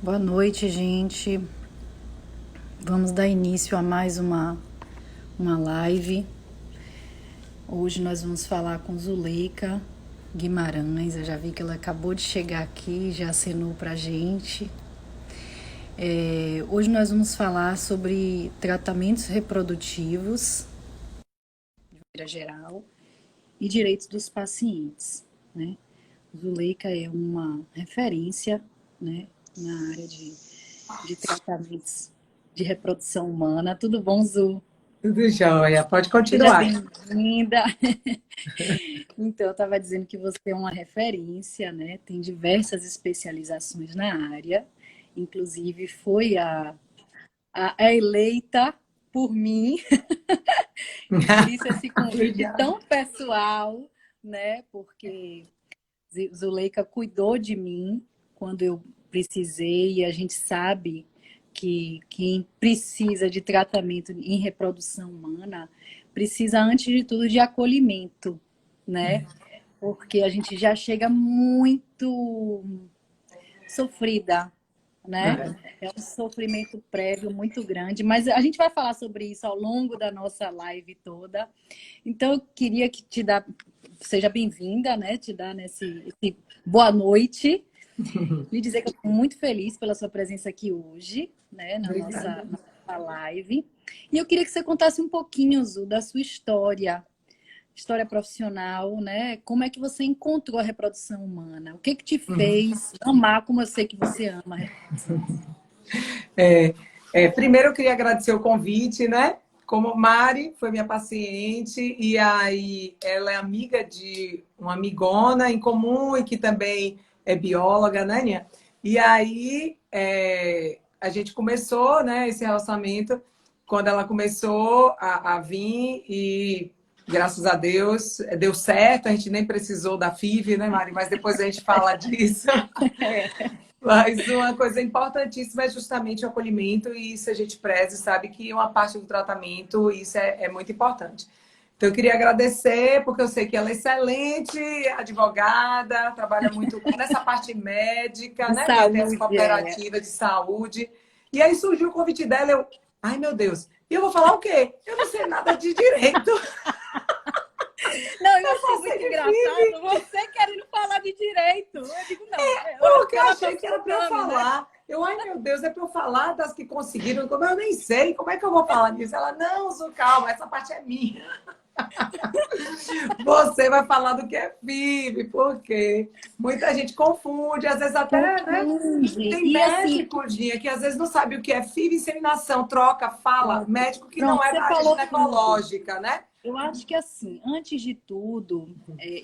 Boa noite, gente. Vamos dar início a mais uma live. Hoje nós vamos falar com Zuleika Guimarães. Eu já vi que ela acabou de chegar aqui, já acenou pra gente. Hoje nós vamos falar sobre tratamentos reprodutivos, de maneira geral, e direitos dos pacientes, né? Zuleika é uma referência, né, na área de tratamentos de reprodução humana. Tudo bom, Zu? Tudo jóia, pode Seja continuar. bem-vinda. Então, eu estava dizendo que você é uma referência, né? Tem diversas especializações na área, inclusive foi a eleita por mim, e por isso esse convite Obrigada. tão pessoal, né? Porque Zuleika cuidou de mim quando eu precisei, e a gente sabe que quem precisa de tratamento em reprodução humana precisa, antes de tudo, de acolhimento, né? Porque a gente já chega muito sofrida, né? É. É um sofrimento prévio muito grande, mas a gente vai falar sobre isso ao longo da nossa live toda. Então, eu queria que seja bem-vinda, né? Te dar esse boa noite. Lhe dizer que eu estou muito feliz pela sua presença aqui hoje, né? Na Obrigada. nossa live. E eu queria que você contasse um pouquinho, Zu, da sua história profissional, né? Como é que você encontrou a reprodução humana? O que que te fez amar como eu sei que você ama a reprodução? É, primeiro eu queria agradecer o convite, né? Como Mari foi minha paciente, e aí ela é amiga de uma amigona em comum e que também é bióloga, né, Nia? E aí a gente começou, né, esse relacionamento quando ela começou a vir e graças a Deus deu certo, a gente nem precisou da FIV, né, Mari? Mas depois a gente fala disso. Mas uma coisa importantíssima é justamente o acolhimento, e isso a gente preza, sabe que uma parte do tratamento, isso é muito importante. Então, eu queria agradecer, porque eu sei que ela é excelente advogada, trabalha muito nessa parte médica, De né, minha? Tem essa saúde, é. cooperativa de saúde. E aí surgiu o convite dela, ai meu Deus, e eu vou falar o quê? Eu não sei nada de direito, Não, eu eu achei só sei muito de engraçado FIV. você querendo falar de direito. Eu digo, não, eu acho Porque que eu ela está achei que era para eu brincando, né? falar. Ai meu Deus, é para eu falar das que conseguiram. Como eu nem sei, como é que eu vou falar disso? Ela, não, Zu, calma, essa parte é minha. Você vai falar do que é FIV, porque muita gente confunde, às vezes até, né? Confunde. Tem E assim, médico, Dinha, que às vezes não sabe o que é FIV, inseminação, troca, fala, pronto, médico que não pronto, é você da área falou tudo. ginecológica, né? Eu acho que assim, antes de tudo,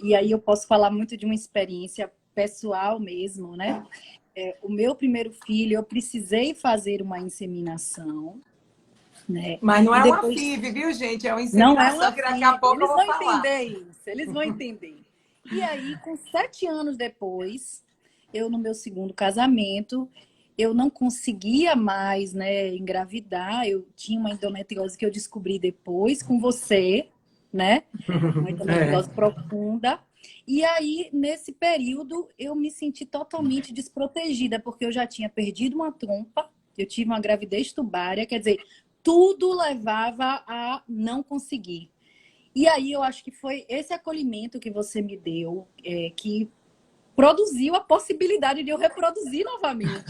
e aí eu posso falar muito de uma experiência pessoal mesmo, né? O meu primeiro filho, eu precisei fazer uma inseminação, né? Mas não E é uma depois, FIV, viu, gente? É uma não é inseminação uma que daqui a FIV, pouco eu eles vou vão falar. entender isso, eles vão entender. E aí, com 7 anos depois, eu no meu segundo casamento, eu não conseguia mais, né, engravidar. Eu tinha uma endometriose que eu descobri depois com você, né? Uma endometriose É. profunda. E aí, nesse período, eu me senti totalmente desprotegida, porque eu já tinha perdido uma trompa, eu tive uma gravidez tubária, quer dizer, tudo levava a não conseguir. E aí eu acho que foi esse acolhimento que você me deu, que produziu a possibilidade de eu reproduzir novamente.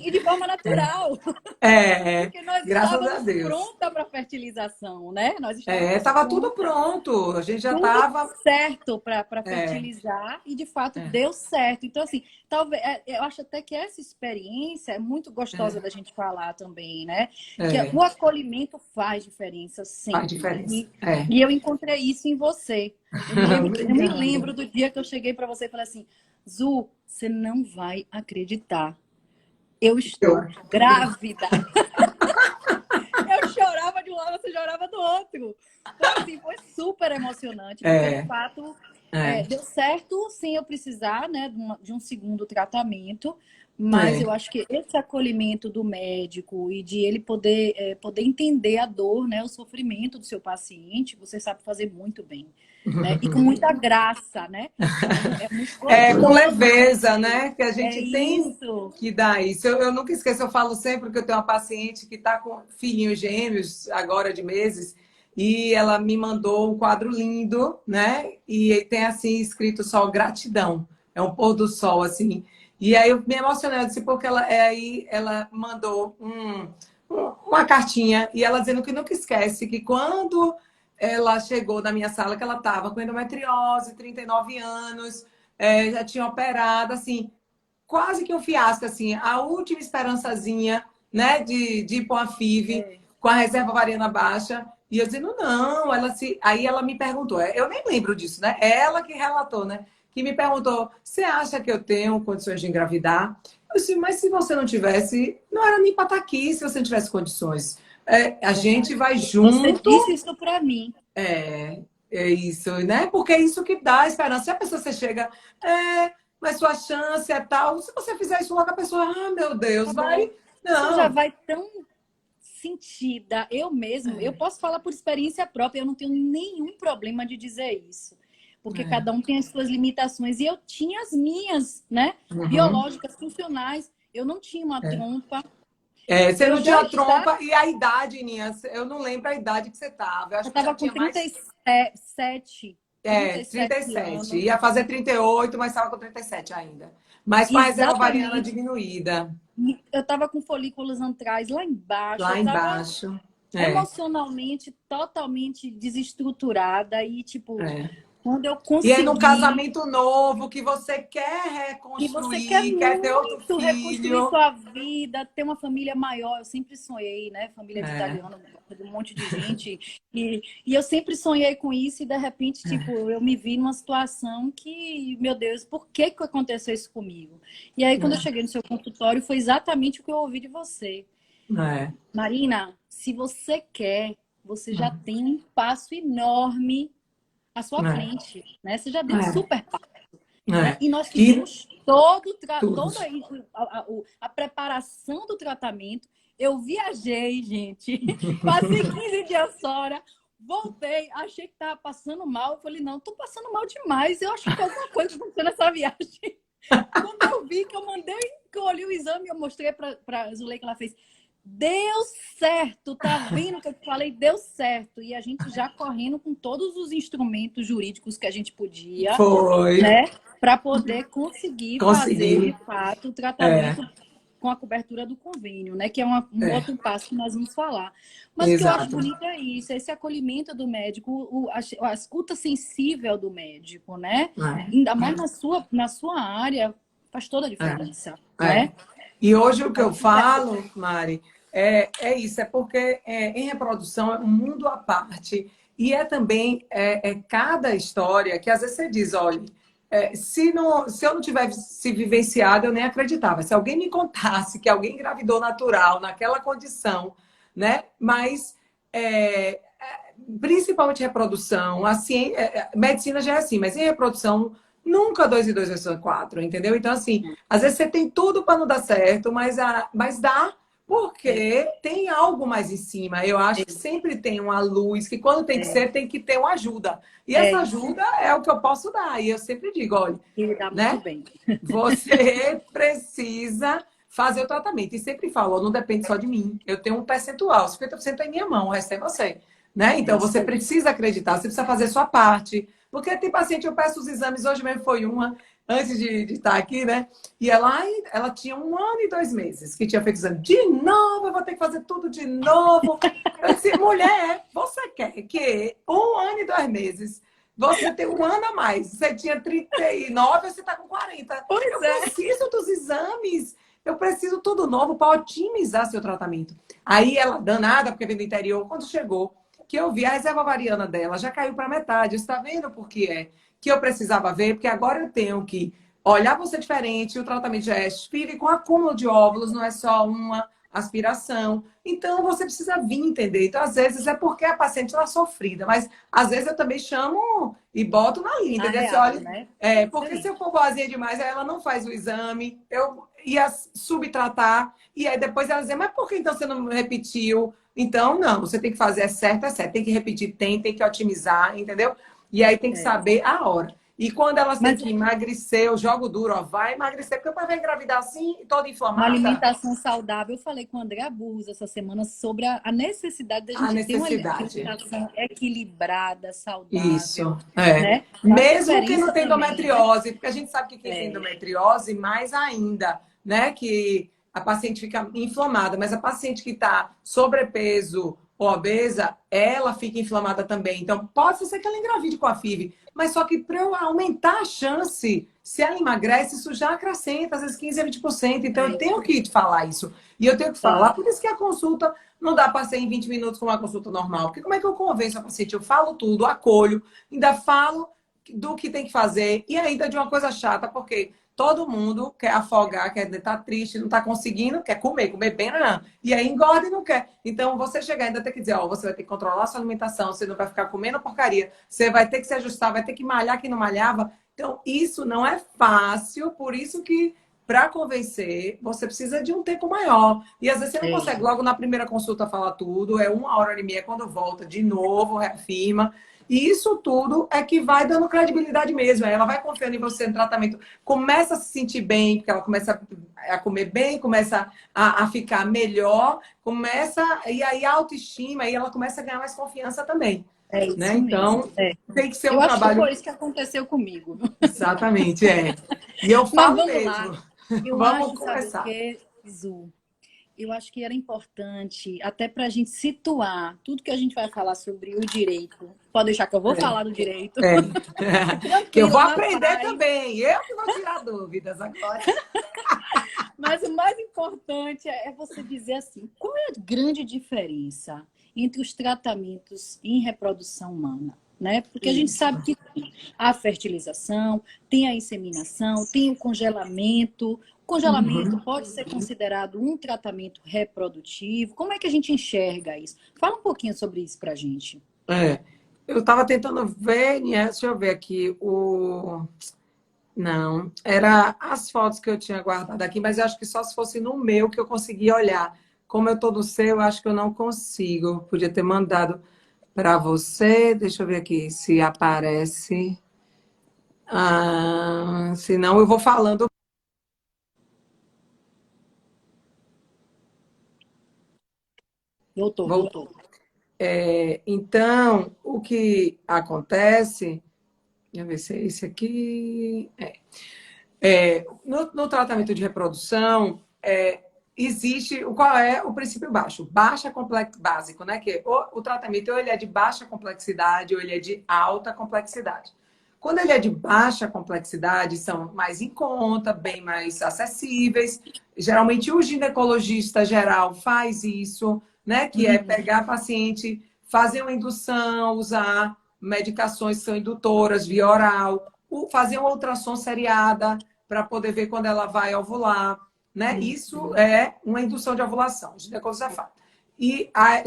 E de forma natural, É, porque nós graças a estávamos Deus. prontas para a fertilização, né? Nós É, estávamos estava tudo prontas, pronto. A gente já tudo estava. certo para É, fertilizar, e de fato é, deu certo. Então, assim, talvez eu acho até que essa experiência é muito gostosa é, da gente falar também, né? Que é, o acolhimento faz diferença faz sempre. diferença. E eu encontrei isso em você. Eu me Obrigada. lembro do dia que eu cheguei para você e falei assim: Zu, você não vai acreditar. Eu estou Eu- grávida. Eu chorava de um lado, você chorava do outro. Foi assim, foi super emocionante, porque de É, fato Deu certo sem eu precisar, né, de um segundo tratamento, mas eu acho que esse acolhimento do médico e de ele poder entender a dor, né, o sofrimento do seu paciente, você sabe fazer muito bem, né? E com muita graça, né? É muito Com gostoso. leveza, né? Que a É gente tem isso. que dar isso. Eu nunca esqueço, eu falo sempre que eu tenho uma paciente que está com filhinhos gêmeos, agora de meses, e ela me mandou um quadro lindo, né? E tem assim escrito só gratidão. É um pôr do sol, assim. E aí eu me emocionei, eu disse, porque aí ela mandou uma cartinha e ela dizendo que nunca esquece que quando ela chegou na minha sala, que ela estava com endometriose, 39 anos, já tinha operado, assim, quase que um fiasco, assim, a última esperançazinha, né, de ir para uma FIV com a reserva ovariana baixa. E eu dizendo, não, aí ela me perguntou, eu nem lembro disso, né? Ela que relatou, né? Que me perguntou, você acha que eu tenho condições de engravidar? Eu disse, mas se você não tivesse, não era nem para estar aqui se você não tivesse condições. A gente vai Você junto. disse isso para mim. É isso, né? Porque é isso que dá esperança. Se a pessoa você chega, mas sua chance é tal. Se você fizer isso logo, a pessoa, meu Deus, vai. A pessoa já Não. vai tão sentida. Eu mesmo, eu posso falar por experiência própria, eu não tenho nenhum problema de dizer isso. Porque cada um tem as suas limitações. E eu tinha as minhas, né? Biológicas, funcionais. Eu não tinha uma trompa. Você Eu não tinha já a trompa e a idade, Ninha. Eu não lembro a idade que você estava. Eu acho que já estava com tinha mais. 37, 37 37. anos. Ia fazer 38, mas estava com 37 ainda. Mas com a reserva ovariana Exatamente. diminuída. Eu estava com folículos antrais lá embaixo. Eu Lá estava embaixo. emocionalmente totalmente desestruturada. E, tipo, quando eu E aí, num consegui. casamento novo, que você quer E você quer reconstruir, quer ter outro muito reconstruir filho. sua vida, ter uma família maior. Eu sempre sonhei, né? Família de italiano, um monte de gente. E eu sempre sonhei com isso e, de repente, tipo, eu me vi numa situação que, meu Deus, por que que aconteceu isso comigo? E aí, quando eu cheguei no seu consultório, foi exatamente o que eu ouvi de você. Marina, se você quer, você já tem um passo enorme à sua frente, né? Você já deu um super passo. Né? E nós fizemos toda a preparação do tratamento. Eu viajei, gente. Passei 15 dias fora. Voltei, achei que estava passando mal. Eu falei, não, estou passando mal demais. Eu acho que tem alguma coisa acontecendo nessa viagem. Quando eu vi que eu mandei, que eu olhei o exame, eu mostrei para a Zuleika, ela fez. Deu certo, tá vendo que eu te falei? Deu certo. E a gente já correndo com todos os instrumentos jurídicos que a gente podia, né? Para poder conseguir fazer, de fato, o tratamento com a cobertura do convênio, né? Que é um outro passo que nós vamos falar. Mas o que eu acho bonito é isso, esse acolhimento do médico, a escuta sensível do médico, né? Ainda mais na sua área, faz toda a diferença, né? E hoje o que eu falo, Mari, é isso, é porque em reprodução é um mundo à parte. E também cada história que às vezes você diz, olha, se eu não tivesse vivenciado, eu nem acreditava. Se alguém me contasse que alguém engravidou natural, naquela condição, né? Mas principalmente reprodução, a medicina já é assim, mas em reprodução nunca 2 e 2 são 4, entendeu? Então, assim, às vezes você tem tudo para não dar certo, mas dá porque tem algo mais em cima. Eu acho que sempre tem uma luz, que quando tem que ser, tem que ter uma ajuda. E essa ajuda é o que eu posso dar. E eu sempre digo, olha, muito bem. Você precisa fazer o tratamento. E sempre falo, não depende só de mim. Eu tenho um percentual, 50% é em minha mão, o resto é você. Né? Então, você precisa acreditar, você precisa fazer a sua parte. Porque tem paciente, eu peço os exames, hoje mesmo foi uma, antes de estar aqui, né? E ela tinha 1 ano e 2 meses que tinha feito exame. De novo, eu vou ter que fazer tudo de novo. Eu disse, mulher, você quer que 1 ano e 2 meses você tem 1 ano a mais? Você tinha 39, você está com 40. Eu preciso dos exames. Eu preciso tudo novo para otimizar seu tratamento. Aí ela, danada, porque vem do interior, quando chegou, que eu vi a reserva ovariana dela, já caiu para metade. Você está vendo por que é? Que eu precisava ver, porque agora eu tenho que olhar você diferente, o tratamento já é FIV com acúmulo de óvulos, não é só uma. aspiração. Então, você precisa vir entender. Então, às vezes, é porque a paciente está sofrida, mas às vezes eu também chamo e boto na linha, Na entendeu? Você real, olha, né? porque se Excelente. eu for boazinha demais, aí ela não faz o exame, eu ia subtratar, e aí depois ela dizer, mas por que então você não repetiu? Então, não, você tem que fazer é certo, tem que repetir, tem que otimizar, entendeu? E aí tem que É. saber a hora. E quando elas têm Mas que emagrecer, eu jogo duro, ó, vai emagrecer, porque depois vai engravidar assim, toda uma inflamada. alimentação saudável, eu falei com o André Abuso essa semana sobre a necessidade da A gente ter uma necessidade. alimentação equilibrada, Isso, saudável, é. né? Faz Mesmo quem não diferença tem também, né? endometriose, porque a gente sabe que quem tem É, endometriose, mais ainda, né? Que a paciente fica inflamada, mas a paciente que está sobrepeso ou obesa, ela fica inflamada também. Então, pode ser que ela engravide com a FIV, mas só que para eu aumentar a chance, se ela emagrece, isso já acrescenta, às vezes 15 a 20%. Então, eu tenho isso. que te falar isso. E eu tenho que falar, Tá. por isso que a consulta não dá para ser em 20 minutos com uma consulta normal. Porque como é que eu convenço a paciente? Eu falo tudo, acolho, ainda falo do que tem que fazer e ainda de uma coisa chata, porque todo mundo quer afogar, quer estar triste, não está conseguindo, quer comer bem, não. E aí engorda e não quer. Então, você chegar ainda tem que dizer, ó, você vai ter que controlar a sua alimentação, você não vai ficar comendo porcaria, você vai ter que se ajustar, vai ter que malhar quem não malhava. Então, isso não é fácil, por isso que para convencer, você precisa de um tempo maior. E às vezes você não É. consegue logo na primeira consulta falar tudo, é 1 hora e meia, quando volta de novo, reafirma. E isso tudo é que vai dando credibilidade mesmo. Aí ela vai confiando em você no tratamento, começa a se sentir bem, porque ela começa a comer bem, começa a ficar melhor, começa, e aí a autoestima, aí ela começa a ganhar mais confiança também. É Né? isso mesmo. Então, É. tem que ser Eu um acho que trabalho. foi isso que aconteceu comigo. Exatamente, é. E eu Mas falo vamos mesmo. lá. Eu Vamos acho, sabe o começar. quê, Zu? Eu acho que era importante, até para a gente situar tudo que a gente vai falar sobre o direito. Pode deixar que eu vou falar do direito. É. Que eu vou Tranquila, na aprender paz. também. Eu que vou tirar dúvidas agora. Mas o mais importante é você dizer assim, qual é a grande diferença entre os tratamentos em reprodução humana? Né? Porque a gente Isso. sabe que tem a fertilização, tem a inseminação, tem o congelamento. O congelamento Uhum. pode ser considerado um tratamento reprodutivo. Como é que a gente enxerga isso? Fala um pouquinho sobre isso para a gente. É. Eu estava tentando ver, né? Deixa eu ver aqui. Não, era as fotos que eu tinha guardado aqui, mas eu acho que só se fosse no meu que eu conseguia olhar. Como eu estou no seu, eu acho que eu não consigo. Podia ter mandado para você. Deixa eu ver aqui se aparece. Se não, eu vou falando. Voltou, Voltou. voltou. Então, o que acontece. Deixa eu ver se é esse aqui. No tratamento de reprodução, existe qual é o princípio baixo? Baixa complexo básico, né? Que o tratamento ou ele é de baixa complexidade ou ele é de alta complexidade. Quando ele é de baixa complexidade, são mais em conta, bem mais acessíveis. Geralmente o ginecologista geral faz isso, né? Que é Uhum. pegar a paciente, fazer uma indução, usar medicações que são indutoras via oral, fazer uma ultrassom seriada para poder ver quando ela vai ovular, né? Isso é uma indução de ovulação, o ginecologista faz.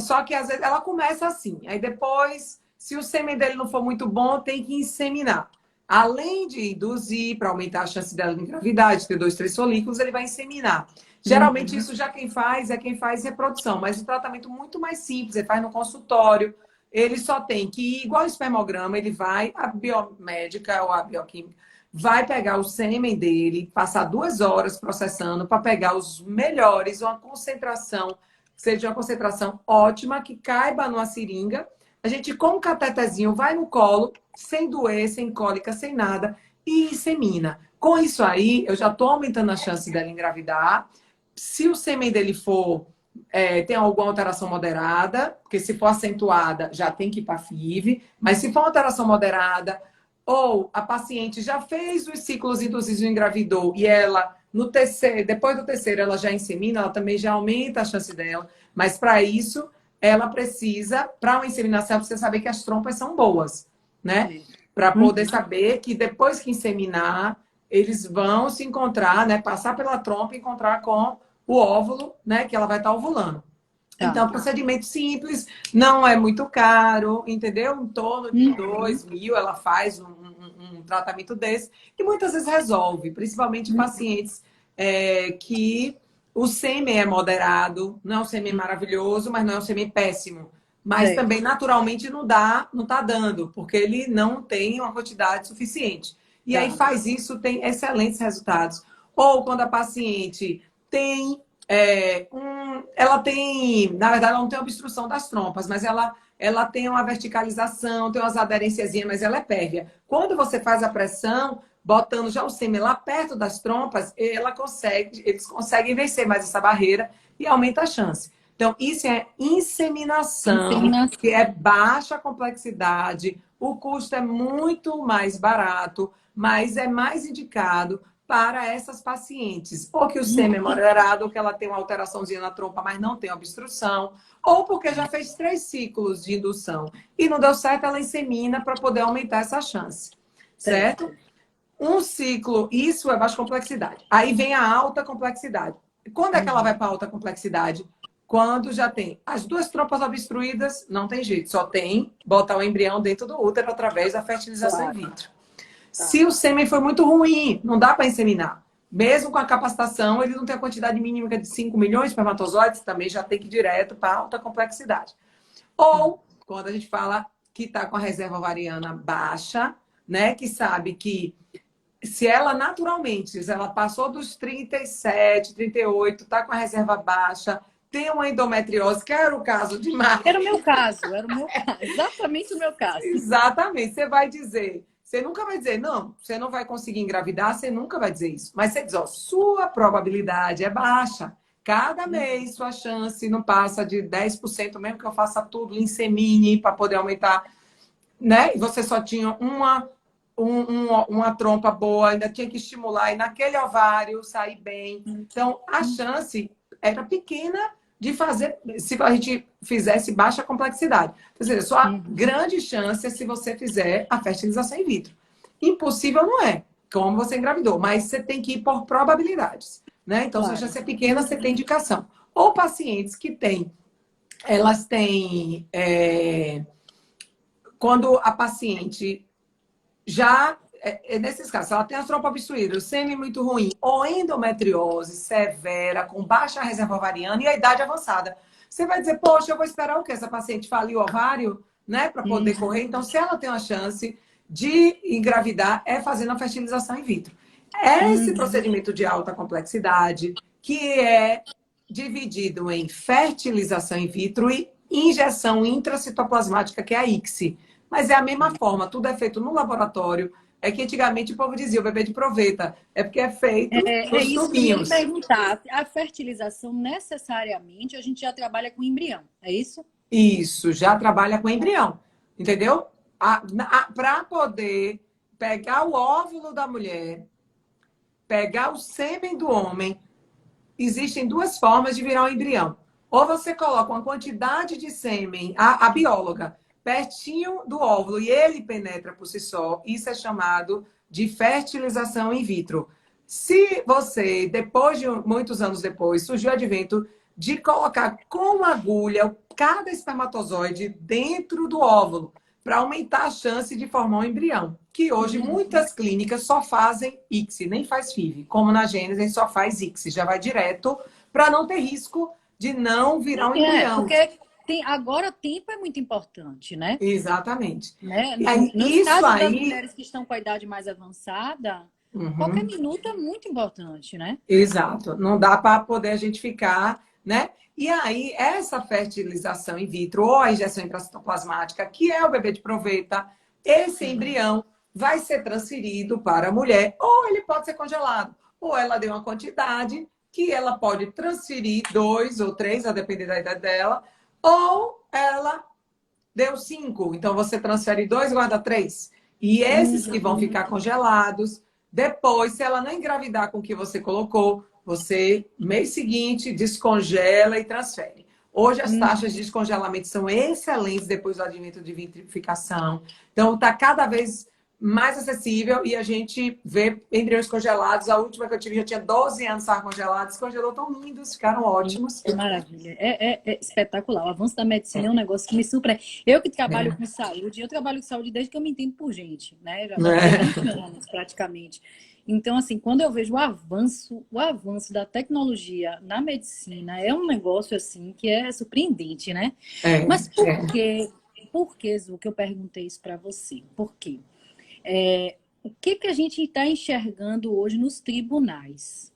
Só que às vezes ela começa assim, aí depois, se o sêmen dele não for muito bom, tem que inseminar. Além de induzir para aumentar a chance dela de engravidar, de ter 2, 3 folículos, ele vai inseminar. Geralmente, isso já quem faz é quem faz reprodução, mas o tratamento muito mais simples, ele faz no consultório. Ele só tem que ir, igual o espermograma, ele vai, a biomédica ou a bioquímica, vai pegar o sêmen dele, passar 2 horas processando para pegar os melhores, uma concentração, seja uma concentração ótima, que caiba numa seringa. A gente, com um catetezinho, vai no colo, sem doer, sem cólica, sem nada, e insemina. Com isso aí, eu já estou aumentando a chance dela engravidar. Se o sêmen dele for tem alguma alteração moderada, porque se for acentuada, já tem que ir para FIV, mas se for uma alteração moderada, ou a paciente já fez os ciclos induzidos e engravidou, e ela, no terceiro, depois do terceiro, ela já insemina, ela também já aumenta a chance dela, mas para isso, ela precisa, para uma inseminação, precisa saber que as trompas são boas, né? Para poder saber que depois que inseminar, eles vão se encontrar, né? Passar pela trompa e encontrar com o óvulo, né? Que ela vai estar ovulando. Tá. Então, procedimento simples, não é muito caro, entendeu? Em torno de 2.000, ela faz um tratamento desse e muitas vezes resolve, principalmente pacientes que o sêmen é moderado, não é um sêmen maravilhoso, mas não é um sêmen péssimo. Mas Certo. também, naturalmente, não está dando, porque ele não tem uma quantidade suficiente. E aí Tá. faz isso, tem excelentes resultados. Ou quando a paciente tem ela tem, na verdade, ela não tem obstrução das trompas, mas ela tem uma verticalização, tem umas aderênciazinhas, mas ela é pérvia. Quando você faz a pressão, botando já o sêmen lá perto das trompas, eles conseguem vencer mais essa barreira e aumenta a chance. Então, isso é inseminação, Inseminação. que é baixa complexidade, o custo é muito mais barato, mas é mais indicado para essas pacientes. Ou que o sêmen é moderado, ou que ela tem uma alteraçãozinha na trompa, mas não tem obstrução, ou porque já fez 3 ciclos de indução e não deu certo, ela insemina para poder aumentar essa chance. Certo? Um ciclo, isso é baixa complexidade. Aí vem a alta complexidade. Quando é que ela vai para alta complexidade? Quando já tem as 2 trompas obstruídas, não tem jeito, só tem botar o embrião dentro do útero através da fertilização in vitro. Se o sêmen foi muito ruim, não dá para inseminar. Mesmo com a capacitação, ele não tem a quantidade mínima de 5 milhões de espermatozoides, também já tem que ir direto para alta complexidade. Ou, quando a gente fala que está com a reserva ovariana baixa, né, que sabe que se ela naturalmente, se ela passou dos 37, 38, está com a reserva baixa, tem uma endometriose, que era o caso de Marta. Era o meu caso, exatamente o meu caso. Exatamente, você vai dizer... Você nunca vai dizer, não, você não vai conseguir engravidar, você nunca vai dizer isso. Mas você diz, ó, sua probabilidade é baixa. Cada mês sua chance não passa de 10%, mesmo que eu faça tudo, insemine para poder aumentar, né? E você só tinha uma trompa boa, ainda tinha que estimular, e naquele ovário sair bem. Então, a chance era pequena de fazer, se a gente fizesse baixa complexidade. Quer dizer, sua grande chance é se você fizer a fertilização in vitro. Impossível não é, como você engravidou, mas você tem que ir por probabilidades, né? Então, se a chance é pequena, você tem indicação. Ou pacientes que têm, elas têm, quando a paciente já... nesses casos, se ela tem a trompa obstruída, o sêmen muito ruim, ou endometriose severa, com baixa reserva ovariana e a idade avançada. Você vai dizer, poxa, eu vou esperar o quê? Essa paciente fale o ovário, né, para poder correr. Então, se ela tem uma chance de engravidar, é fazendo a fertilização in vitro. É esse procedimento de alta complexidade, que é dividido em fertilização in vitro e injeção intracitoplasmática, que é a ICSI. Mas é a mesma forma, tudo é feito no laboratório. É que antigamente o povo dizia, o bebê de proveta. É porque é feito É nos isso que eu ia lhe tubinhos. perguntar. A fertilização, necessariamente, a gente já trabalha com embrião, é isso? Isso, já trabalha com embrião. Entendeu? Para poder pegar o óvulo da mulher, pegar o sêmen do homem, existem 2 formas de virar um embrião. Ou você coloca uma quantidade de sêmen, a bióloga, pertinho do óvulo e ele penetra por si só. Isso é chamado de fertilização in vitro. Se você, depois de muitos anos depois, surgiu o advento de colocar com agulha cada espermatozoide dentro do óvulo para aumentar a chance de formar um embrião, que hoje muitas clínicas só fazem ICSI, nem faz FIV. Como na Gênesis, só faz ICSI, já vai direto para não ter risco de não virar um embrião. Porque agora o tempo é muito importante, né? Exatamente. Né? E aí, No isso caso das aí... mulheres que estão com a idade mais avançada, qualquer minuto é muito importante, né? Exato. Não dá para poder a gente ficar, né? E aí, essa fertilização in vitro ou a injeção intracitoplasmática, que é o bebê de proveta, esse embrião vai ser transferido para a mulher, ou ele pode ser congelado, ou ela deu uma quantidade que ela pode transferir 2 ou 3, a depender da idade dela, ou ela deu 5. Então, você transfere 2 e guarda 3. E esses que vão ficar congelados, depois, se ela não engravidar com o que você colocou, você, mês seguinte, descongela e transfere. Hoje, as taxas de descongelamento são excelentes depois do advento de vitrificação. Então, está cada vez mais acessível e a gente vê embriões congelados. A última que eu tive já tinha 12 anos, estavam congelados, congelou tão lindos, ficaram ótimos. É maravilha, é espetacular. O avanço da medicina é um negócio que me surpreende. Eu que trabalho com saúde, eu trabalho com saúde desde que eu me entendo por gente, né? Já vai ter 20 anos praticamente. Então, assim, quando eu vejo o avanço da tecnologia na medicina, é um negócio assim que é surpreendente, né? Mas por que, Zu, que eu perguntei isso para você? Por quê? O que a gente está enxergando hoje nos tribunais?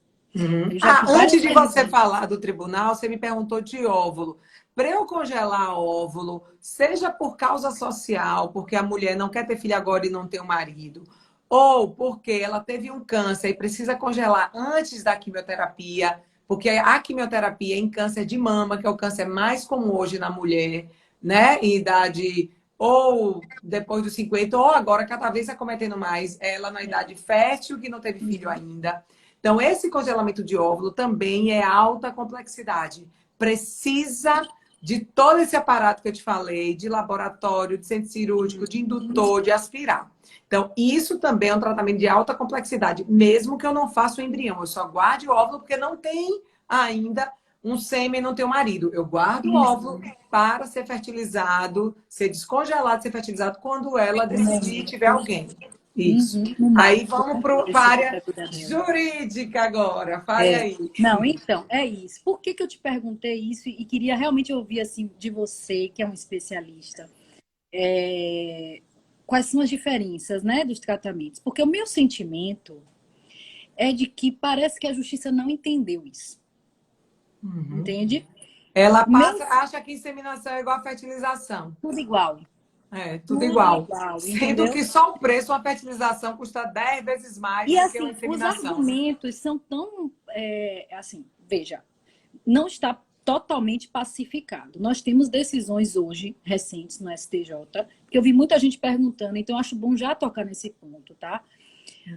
Antes de você falar do tribunal, você me perguntou de óvulo. Para eu congelar óvulo, seja por causa social, porque a mulher não quer ter filho agora e não tem um marido, ou porque ela teve um câncer e precisa congelar antes da quimioterapia, porque a quimioterapia em câncer de mama, que é o câncer mais comum hoje na mulher, né, em idade ou depois dos 50, ou agora cada vez está cometendo mais, ela na idade fértil que não teve filho ainda. Então, esse congelamento de óvulo também é alta complexidade. Precisa de todo esse aparato que eu te falei, de laboratório, de centro cirúrgico, de indutor, de aspirar. Então, isso também é um tratamento de alta complexidade, mesmo que eu não faça o embrião. Eu só guarde o óvulo porque não tem ainda um sêmen, não tem um marido. Eu guardo o óvulo para ser fertilizado, ser descongelado, ser fertilizado quando ela decidir tiver alguém. Isso. Aí vamos para a área jurídica agora. Fale aí. Não, então, é isso. Por que eu te perguntei isso e queria realmente ouvir assim de você, que é um especialista, quais são as diferenças, né, dos tratamentos? Porque o meu sentimento é de que parece que a justiça não entendeu isso. Entende? Ela acha que inseminação é igual a fertilização. Tudo igual. Tudo igual. Sendo entendeu? que só o preço, uma fertilização custa 10 vezes mais do que uma inseminação. Os argumentos são tão, assim, veja, não está totalmente pacificado. Nós temos decisões hoje, recentes, no STJ, que eu vi muita gente perguntando, então eu acho bom já tocar nesse ponto, tá?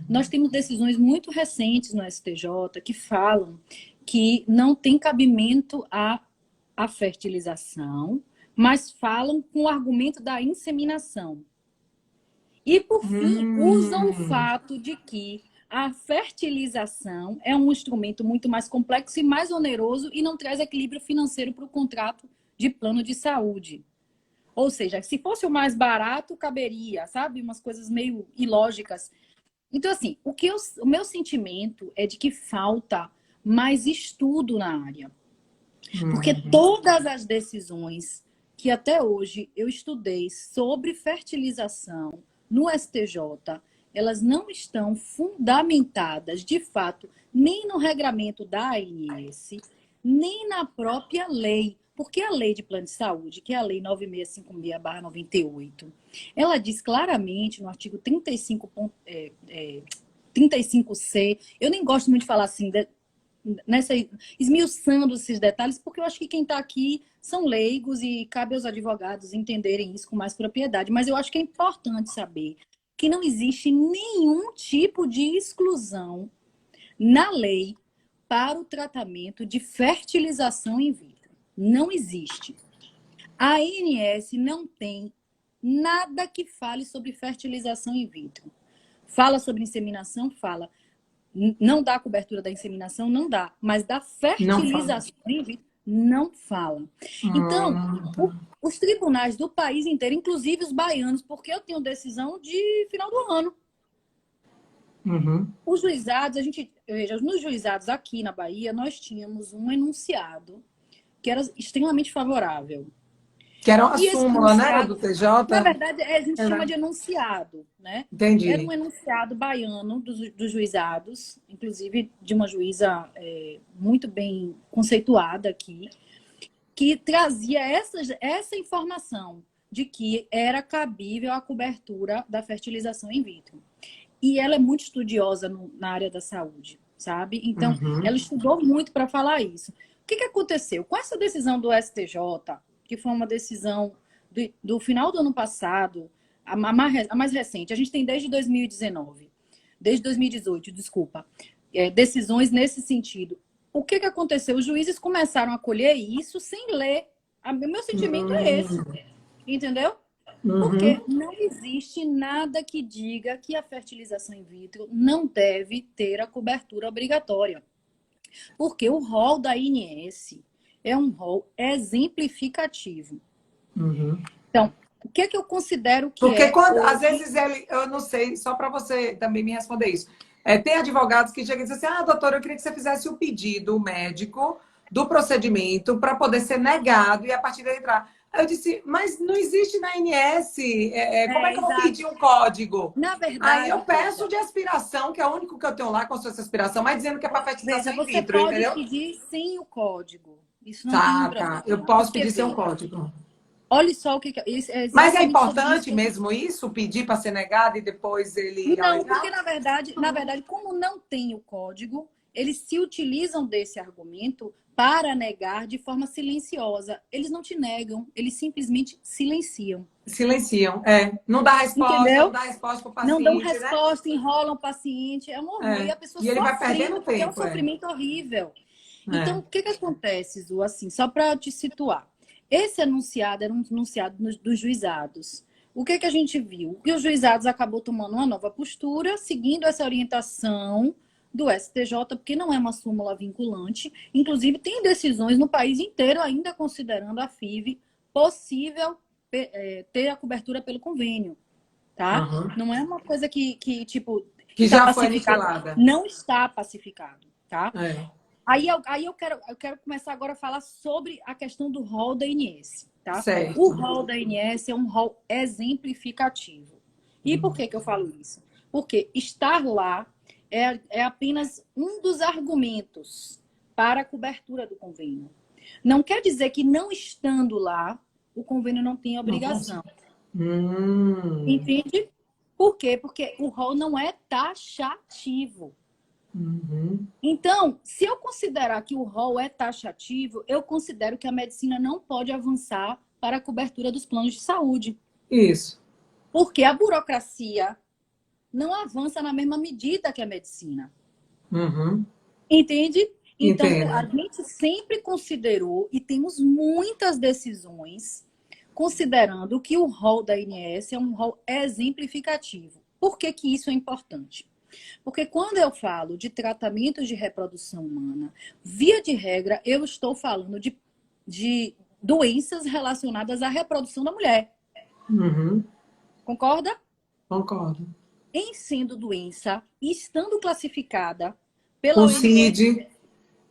Nós temos decisões muito recentes no STJ que falam que não tem cabimento a fertilização, mas falam com o argumento da inseminação. E, por fim, usam o fato de que a fertilização é um instrumento muito mais complexo e mais oneroso e não traz equilíbrio financeiro para o contrato de plano de saúde. Ou seja, se fosse o mais barato, caberia, sabe? Umas coisas meio ilógicas. Então, assim, o meu sentimento é de que falta mais estudo na área. Porque todas as decisões que até hoje eu estudei sobre fertilização no STJ, elas não estão fundamentadas, de fato, nem no regramento da ANS, nem na própria lei. Porque a lei de plano de saúde, que é a lei 9656/98, ela diz claramente no artigo 35C, eu nem gosto muito de falar assim, esmiuçando esses detalhes, porque eu acho que quem está aqui são leigos e cabe aos advogados entenderem isso com mais propriedade. Mas eu acho que é importante saber que não existe nenhum tipo de exclusão na lei para o tratamento de fertilização in vitro. Não existe. A ANS não tem nada que fale sobre fertilização in vitro. Fala sobre inseminação? Fala. Não dá cobertura da inseminação? Não dá. Mas da fertilização in vitro? Não fala. Então, os tribunais do país inteiro, inclusive os baianos, porque eu tenho decisão de final do ano. Os juizados, veja, nos juizados aqui na Bahia, nós tínhamos um enunciado que era extremamente favorável. Que era uma súmula, né, do TJ? Na verdade, a gente chama de enunciado, né? Entendi. Era um enunciado baiano dos juizados, inclusive de uma juíza muito bem conceituada aqui, que trazia essa informação de que era cabível a cobertura da fertilização in vitro. E ela é muito estudiosa na área da saúde, sabe? Então, ela estudou muito para falar isso. O que aconteceu? Com essa decisão do STJ, que foi uma decisão do final do ano passado, a mais recente, a gente tem desde 2019, desde 2018, desculpa, decisões nesse sentido. O que aconteceu? Os juízes começaram a colher isso sem ler. O meu sentimento é esse, entendeu? Porque Uhum. não existe nada que diga que a fertilização in vitro não deve ter a cobertura obrigatória. Porque o rol da INS é um rol exemplificativo. Uhum. Então, o que é que eu considero que Porque é quando, às hoje? vezes ele, eu não sei, só para você também me responder isso. Tem advogados que chegam e dizem assim: ah, doutora, eu queria que você fizesse o pedido médico do procedimento para poder ser negado e a partir daí entrar. Aí eu disse, mas não existe na ANS. Como é que eu vou Exato. pedir um código? Na Aí eu verdade, peço veja, de aspiração, que é o único que eu tenho lá com sua aspiração, mas dizendo que é para veja, fertilização in você vitro, pode entendeu? pedir sem o código. Isso não tem Tá, tá. Eu problema. posso Porque, pedir seu veja, código. olha só o que é Mas é exatamente sobre importante isso. mesmo isso, pedir para ser negado e depois ele Não, porque alegar? na verdade, como não tem o código, eles se utilizam desse argumento para negar de forma silenciosa. Eles não te negam, eles simplesmente silenciam. Silenciam, é. Não dá resposta, não Entendeu? dá resposta para o Não dão paciente, né? resposta, enrolam o paciente, é um horror. E É. a pessoa E ele vai perdendo sofrendo, porque é um tempo, é. sofrimento horrível. Então, É. o que que acontece, Zu, assim, só para te situar? Esse enunciado era um enunciado dos juizados. O que que a gente viu? Que os juizados acabou tomando uma nova postura, seguindo essa orientação do STJ, porque não é uma súmula vinculante. Inclusive, tem decisões no país inteiro ainda considerando a FIV possível ter a cobertura pelo convênio, tá? Uhum. Não é uma coisa que tipo, Que está já foi pacificado. aniquilada. Não está pacificado, tá? É. Aí eu quero começar agora a falar sobre a questão do rol da INS, tá? O Certo. rol da INS é um rol exemplificativo. E por que que eu falo isso? Porque estar lá é apenas um dos argumentos para a cobertura do convênio. Não quer dizer que não estando lá, o convênio não tem Não funciona. obrigação. Hum. Entende? Por quê? Porque o rol não é taxativo. Uhum. Então, se eu considerar que o rol é taxativo, eu considero que a medicina não pode avançar para a cobertura dos planos de saúde. Isso. Porque a burocracia não avança na mesma medida que a medicina. Uhum. Entende? Então, a Entendo. gente sempre considerou, e temos muitas decisões, considerando que o rol da INS é um rol exemplificativo. Por que que isso é importante? Porque quando eu falo de tratamento de reprodução humana, via de regra, eu estou falando de doenças relacionadas à reprodução da mulher. Uhum. Concorda? Concordo. Em sendo doença e estando classificada pela OMS, Concide.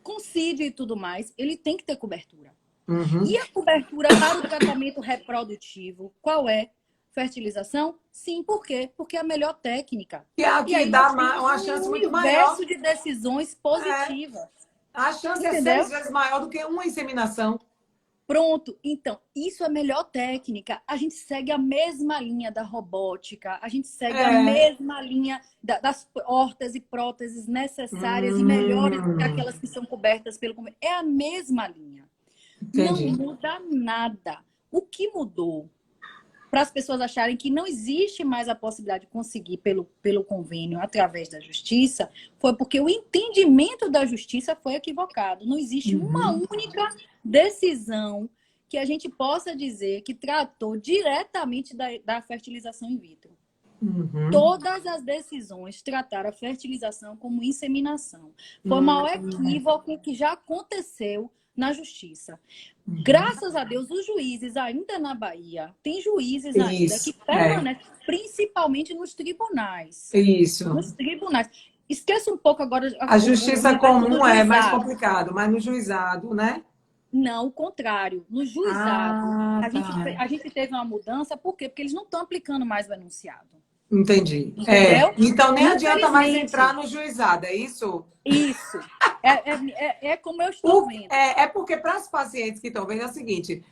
com CID e tudo mais, ele tem que ter cobertura. Uhum. E a cobertura para o tratamento reprodutivo, qual é? Fertilização? Sim, por quê? Porque é a melhor técnica. Que é a E que aí nós dá temos uma um chance muito maior. universo de decisões É. positivas. A chance é Entendeu? 6 vezes maior do que uma inseminação. Pronto. Então, isso é a melhor técnica. A gente segue a mesma linha da robótica, a gente segue a É. mesma linha das órteses e próteses necessárias e melhores do que Hum. aquelas que são cobertas pelo convênio. É a mesma linha. Não Entendi. muda nada. O que mudou para as pessoas acharem que não existe mais a possibilidade de conseguir pelo convênio através da justiça foi porque o entendimento da justiça foi equivocado. Não existe uma Uhum. única decisão que a gente possa dizer que tratou diretamente da fertilização in vitro. Uhum. Todas as decisões trataram a fertilização como inseminação. Foi o maior equívoco que já aconteceu na justiça. Graças a Deus, os juízes ainda na Bahia, tem juízes ainda que Isso. É. permanecem, principalmente nos tribunais. Isso. Nos tribunais. Esqueça um pouco agora A o justiça universo do comum é mais juizado. complicado, mas no juizado, né? Não, o contrário. No juizado, Ah, a gente, tá. a gente teve uma mudança, por quê? Porque eles não estão aplicando mais o enunciado. Entendi. Entendeu? Então nem adianta mais entrar Infelizmente, no juizado, é isso? isso. É como eu estou vendo. Porque para os pacientes que estão vendo é o seguinte: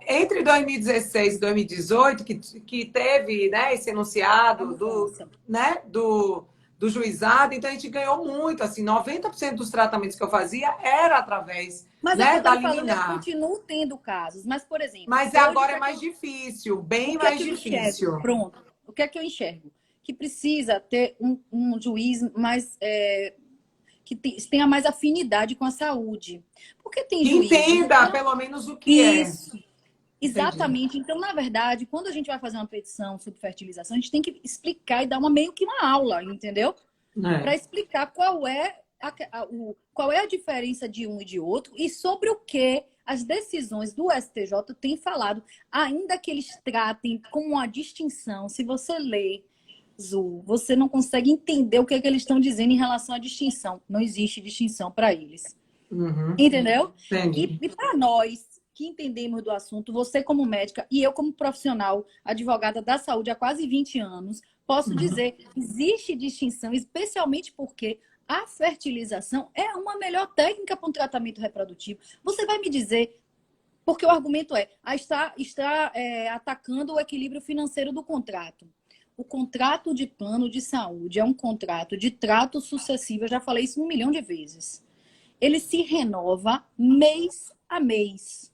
entre 2016 e 2018, que teve, né, esse A enunciado mudança. né, do juizado, então a gente ganhou muito, assim, 90% dos tratamentos que eu fazia era através, Mas é o que né, eu estou da lhe falando, eu liminar. continuo tendo casos. Mas, por exemplo, Mas hoje agora é mais difícil, o bem que é mais que eu enxergo? difícil. Pronto. O que é que eu enxergo? Que precisa ter um juiz mais que tenha mais afinidade com a saúde. Porque tem Que juízes. entenda pelo menos o que é. Isso. Entendi. Exatamente. Então, na verdade, quando a gente vai fazer uma petição sobre fertilização, a gente tem que explicar e dar meio que uma aula, entendeu? Para É. explicar qual é a diferença de um e de outro e sobre o que as decisões do STJ têm falado, ainda que eles tratem como uma distinção. Se você lê, Zu, você não consegue entender o que é que eles estão dizendo em relação à distinção. Não existe distinção para eles. Uhum. Entendeu? Entendi. E para nós que entendemos do assunto, você como médica e eu como profissional, advogada da saúde há quase 20 anos, posso Uhum. dizer, existe distinção, especialmente porque a fertilização é uma melhor técnica para um tratamento reprodutivo. Você vai me dizer, porque o argumento está atacando o equilíbrio financeiro do contrato. O contrato de plano de saúde é um contrato de trato sucessivo, eu já falei isso 1 milhão de vezes. Ele se renova mês a mês.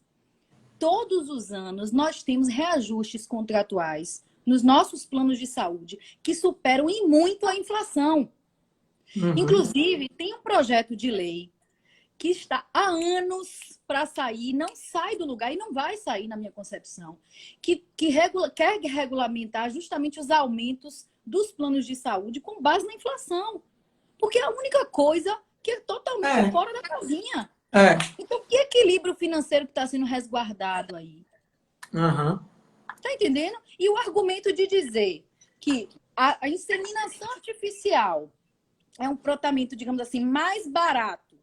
Todos os anos nós temos reajustes contratuais nos nossos planos de saúde que superam em muito a inflação. Uhum. Inclusive, tem um projeto de lei que está há anos para sair, não sai do lugar e não vai sair, na minha concepção, quer regulamentar justamente os aumentos dos planos de saúde com base na inflação. Porque é a única coisa que é totalmente É, fora da casinha. é. Então, que equilíbrio financeiro que está sendo resguardado aí? Uhum. Tá entendendo? E o argumento de dizer que a inseminação artificial é um tratamento, digamos assim, mais barato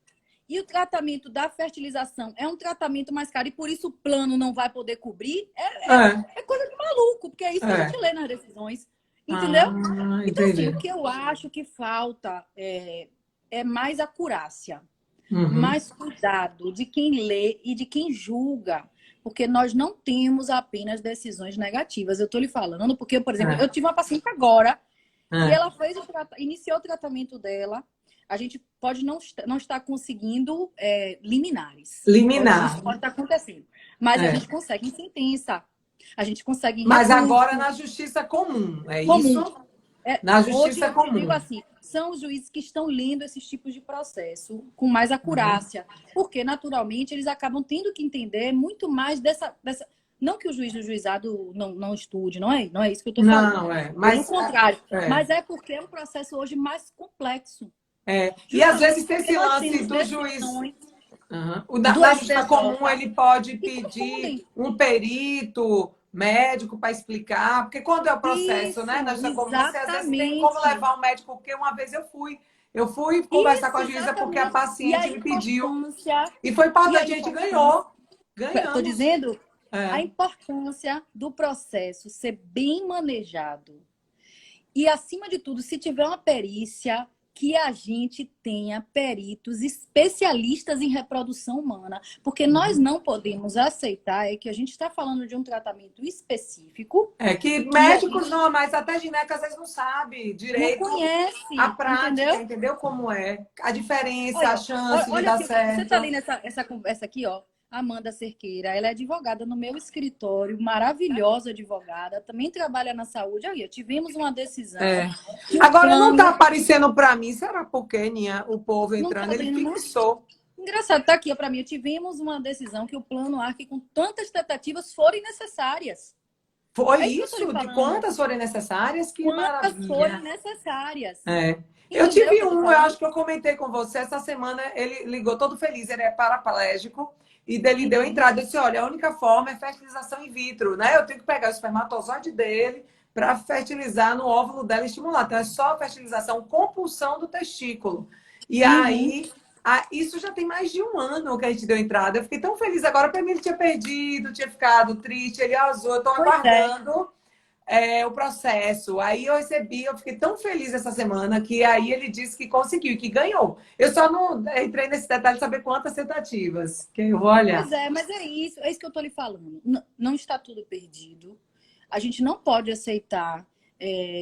e o tratamento da fertilização é um tratamento mais caro e por isso o plano não vai poder cobrir, É, é coisa de maluco, porque é isso que a gente é. lê nas decisões. Entendeu? Ah, Então, assim, entendi. o que eu acho que falta é mais acurácia, Uhum. mais cuidado de quem lê e de quem julga. Porque nós não temos apenas decisões negativas. Eu estou lhe falando, porque, por exemplo, eu É, tive uma paciente agora que é. ela iniciou o tratamento dela. A gente pode não estar conseguindo liminares. Isso Liminar. pode estar acontecendo. Mas a gente É. consegue em sentença. A gente consegue em Mas agora recurso na justiça comum, é isso? comum. Na Hoje justiça eu te digo comum. assim, são os juízes que estão lendo esses tipos de processo com mais Uhum. acurácia, porque naturalmente eles acabam tendo que entender muito mais dessa. Não que o juiz do juizado não estude, não é isso que eu estou falando. Não, é. Pelo Mas contrário, é, mas é porque é um processo hoje mais complexo. e às vezes Justamente tem porque esse nós lance temos do juiz. decisões Uhum. do Na justiça comum, STJ ele pode que pedir confundem. um perito médico para explicar, porque quando é o processo, né, na Isso, justiça comum, você às vezes tem como exatamente. levar um médico, porque uma vez eu fui conversar com Isso, a juíza porque a exatamente. E a paciente me pediu, importância, e foi e a importante, a gente importância, ganhou, estou ganhamos. dizendo, a É, importância do processo ser bem manejado. E, acima de tudo, se tiver uma perícia, que a gente tenha peritos especialistas em reprodução humana. Porque nós uhum. não podemos aceitar que a gente está falando de um tratamento específico É que que a médicos gente não, mas até gineco às vezes não sabe não direito a conhece, prática, entendeu? entendeu como é? A diferença, a Olha, chance de olha dar aqui, você está certo. ali nessa conversa aqui, ó. Amanda Cerqueira, ela é advogada no meu escritório, maravilhosa advogada, também trabalha na saúde. Aí, tivemos uma decisão É. que o Agora não está plano aparecendo para mim, será porque, Ninha, o povo não entrando, está ele vendo, não? fixou. Engraçado, tá aqui para mim. Tivemos uma decisão que o plano arque com tantas tentativas forem necessárias. Foi É isso que eu estou lhe isso? De falando. quantas forem necessárias? Que Quantas forem maravilha. necessárias. É. Eu Entendeu o tive que eu estou um, eu falando? acho que eu comentei com você essa semana, ele ligou todo feliz, ele é paraplégico, e dele deu Uhum. entrada. Eu disse: olha, a única forma é fertilização in vitro, né? Eu tenho que pegar o espermatozoide dele para fertilizar no óvulo dela e estimular. Então, é só fertilização, compulsão do testículo. E Uhum. aí, isso já tem mais de 1 ano que a gente deu entrada. Eu fiquei tão feliz agora, para mim ele tinha perdido, tinha ficado triste, ele azul, eu estou Pois é. aguardando o processo. Aí eu recebi, eu fiquei tão feliz essa semana que aí ele disse que conseguiu e que ganhou. Eu só não entrei nesse detalhe de saber quantas tentativas, que eu vou olhar. Pois é, mas é isso que eu estou lhe falando. Não está tudo perdido. A gente não pode aceitar,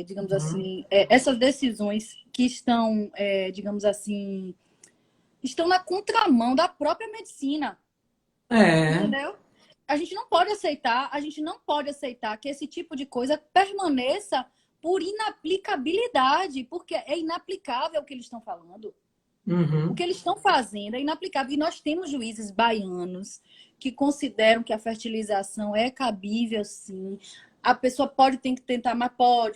digamos Uhum. assim, essas decisões que estão, digamos assim, estão na contramão da própria medicina, É, entendeu? A gente não pode aceitar que esse tipo de coisa permaneça por inaplicabilidade, porque é inaplicável o que eles estão falando. O Uhum. que eles estão fazendo é inaplicável. E nós temos juízes baianos que consideram que a fertilização é cabível, sim. A pessoa pode ter que tentar, mas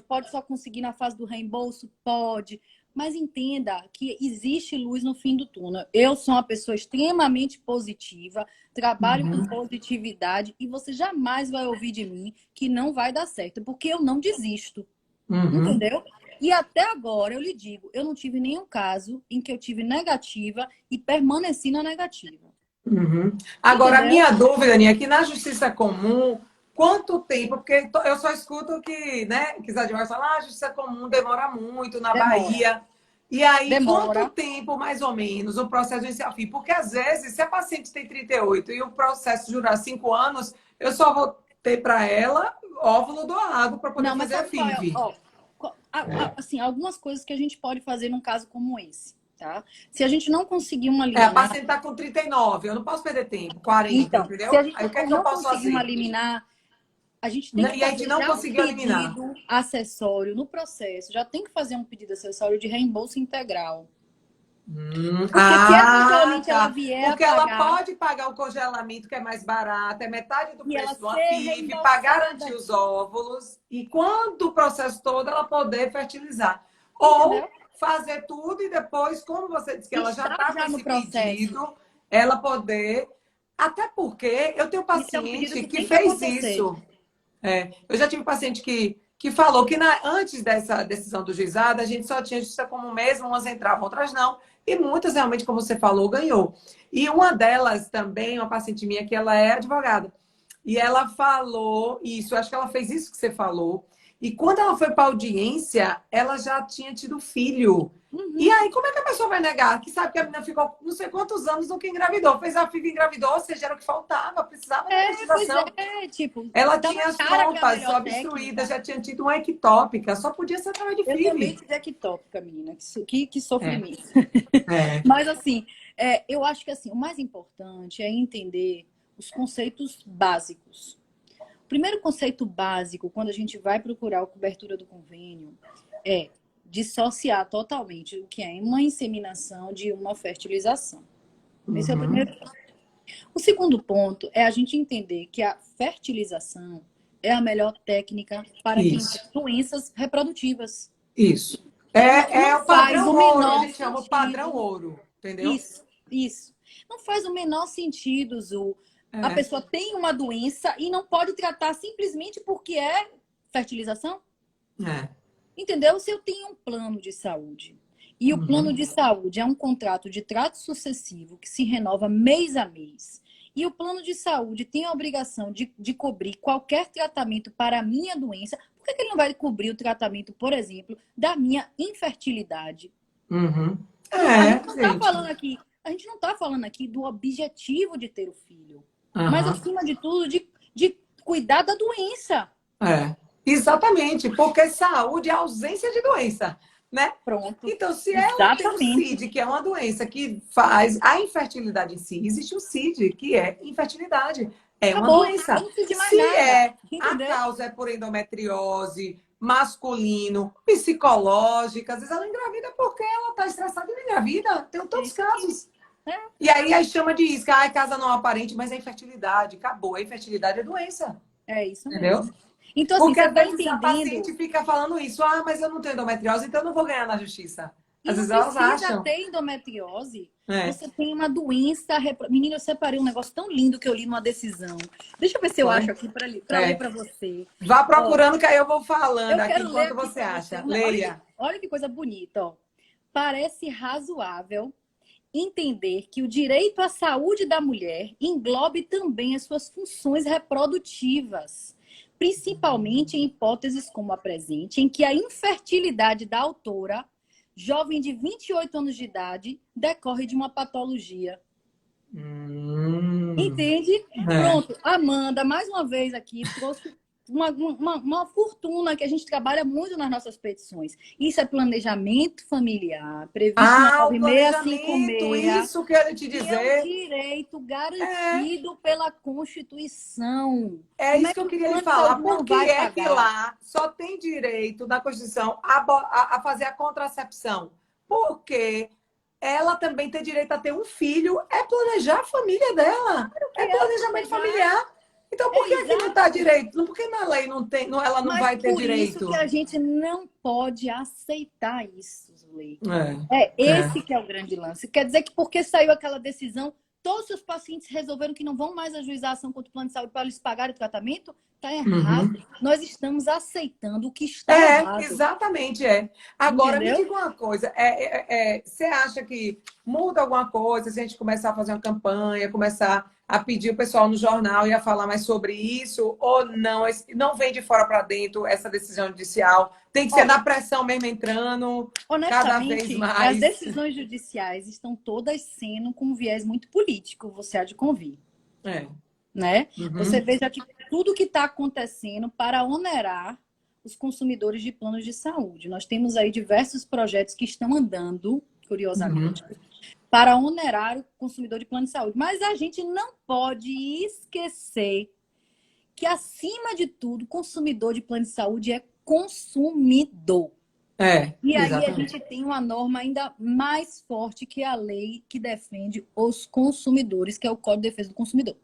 pode só conseguir na fase do reembolso, pode. Mas entenda que existe luz no fim do túnel. Eu sou uma pessoa extremamente positiva, trabalho com Uhum. positividade e você jamais vai ouvir de mim que não vai dar certo, porque eu não desisto. Uhum. Entendeu? E até agora, eu lhe digo, eu não tive nenhum caso em que eu tive negativa e permaneci na negativa. Uhum. Agora, a Entendeu? minha dúvida, Aninha, é que na justiça comum, quanto tempo? Porque eu só escuto que, né, que os advogados falam, a justiça comum demora muito na Demora. Bahia. E aí, quanto Demora. tempo, mais ou menos, o processo inicial? Porque, às vezes, se a paciente tem 38 e o processo durar 5 anos, eu só vou ter para ela óvulo doado para poder Não, mas fazer a sabe qual é? FIV. Ó, assim, algumas coisas que a gente pode fazer num caso como esse, tá? Se a gente não conseguir uma É, a liminar, paciente está com 39, eu não posso perder tempo, 40, então, se a entendeu? gente Aí, o que é que eu não posso conseguir uma fazer? liminar, a gente tem que E a gente fazer não já um conseguiu eliminar. pedido acessório no processo, já tem que fazer um pedido acessório de reembolso integral. Porque se eventualmente ela Tá. vier a Porque ela pagar pode pagar o congelamento, que é mais barato, é metade do e ela preço de uma ser FIV, para garantir reembolsada, os óvulos, e quando o processo todo ela poder fertilizar. entendeu? Ou fazer tudo e depois, como você disse que ela já Está está com já no esse processo. pedido, ela poder. Até porque eu tenho Isso é um pedido paciente que que tem que fez acontecer. isso. Eu já tive paciente que falou que antes dessa decisão do juizado, a gente só tinha justiça comum mesmo, umas entravam, outras não. E muitas, realmente, como você falou, ganhou. E uma delas também, uma paciente minha, que ela é advogada. E ela falou isso, acho que ela fez isso que você falou. E quando ela foi para audiência, ela já tinha tido filho. E Uhum. aí, como é que a pessoa vai negar? Que sabe que a menina ficou não sei quantos anos no que engravidou. Fez a filha engravidou, ou seja, era o que faltava, precisava da Pois fertilização. é, tipo, Ela tá na tinha as cara que é a trompas melhor obstruídas, técnica. já tinha tido uma ectópica, só podia ser através de Eu também FIV. tive ectópica, menina, que É, sofrimento. é, Mas assim, eu acho que assim, o mais importante é entender os conceitos básicos. O primeiro conceito básico, quando a gente vai procurar a cobertura do convênio, é dissociar totalmente o que é uma inseminação de uma fertilização. Esse é o uhum, primeiro ponto. O segundo ponto é a gente entender que a fertilização é a melhor técnica para quem tem isso, doenças reprodutivas. isso. Não É o faz padrão o ouro, a menor gente chama o padrão sentido. ouro, entendeu? Isso. Não faz o menor sentido, Zu. A É, pessoa tem uma doença e não pode tratar simplesmente porque é fertilização? é, Entendeu? Se eu tenho um plano de saúde e o plano uhum, de saúde é um contrato de trato sucessivo que se renova mês a mês, e o plano de saúde tem a obrigação de cobrir qualquer tratamento para a minha doença, por que ele não vai cobrir o tratamento, por exemplo, da minha infertilidade? uhum. A gente não está Gente. falando aqui, a gente não está falando aqui do objetivo de ter o filho, mas Aham. acima de tudo de cuidar da doença. É, exatamente, porque saúde é ausência de doença, né? Pronto. Então, se ela tem o Exatamente. CID, que é uma doença que faz a infertilidade em si, existe o CID, que é infertilidade, é uma Acabou. Eu doença. não preciso de mais Se nada. é a Entendeu? causa é por endometriose, masculino, psicológica, às vezes ela engravida porque ela está estressada e não engravida. Tem É tantos isso aí. casos. E aí chama de isca, ai, casa não aparente, mas é infertilidade. Acabou, a infertilidade é doença. É isso Entendeu? mesmo. Então, assim, Porque você às está vezes a entendendo paciente fica falando isso, ah, mas eu não tenho endometriose, então eu não vou ganhar na justiça. e Às não vezes elas precisa acham. ter endometriose. É, Você tem uma doença. Menina, eu separei um negócio tão lindo que eu li numa decisão. Deixa eu ver se eu foi? acho aqui para ler É. para você. Vá Ó, procurando que aí eu vou falando eu aqui quero ler enquanto aqui você para você. acha. Olha Leia. olha que coisa bonita, ó. Parece razoável entender que o direito à saúde da mulher englobe também as suas funções reprodutivas, principalmente em hipóteses como a presente, em que a infertilidade da autora, jovem de 28 anos de idade, decorre de uma patologia. Hum, Entende? é. Pronto, Amanda, mais uma vez aqui, trouxe uma fortuna que a gente trabalha muito nas nossas petições. Isso é planejamento familiar, previsto na Ah, o planejamento, 9656, isso que eu ia te que é um dizer. direito É, garantido pela Constituição. é Como isso é que eu que o queria lhe plano de falar. saúde Por não que vai é que pagar? lá só tem direito na Constituição a fazer a contracepção? Porque ela também ter direito a ter um filho, é planejar a família dela. É planejamento familiar. Então, por que aqui não está direito? Por que na lei não tem, ela não vai ter direito? Mas por isso que a gente não pode aceitar isso, Zulei. É, Esse que é o grande lance. Quer dizer que porque saiu aquela decisão, todos os pacientes resolveram que não vão mais ajuizar a ação contra o plano de saúde para eles pagarem o tratamento? Está errado. Nós estamos aceitando o que está errado. Exatamente, Agora, me diga uma coisa. Você acha que muda alguma coisa se a gente começar a fazer uma campanha, começar a pedir o pessoal no jornal e a falar mais sobre isso? Ou não? Não vem de fora para dentro essa decisão judicial? Tem que ser na pressão mesmo entrando cada vez mais? As decisões judiciais estão todas sendo com um viés muito político, você há de convir. Né? Você veja que tudo que está acontecendo para onerar os consumidores de planos de saúde. Nós temos aí diversos projetos que estão andando, curiosamente, para onerar o consumidor de plano de saúde. Mas a gente não pode esquecer que, acima de tudo, consumidor de plano de saúde é consumidor. E aí a gente tem uma norma ainda mais forte que a lei que defende os consumidores, que é o Código de Defesa do Consumidor.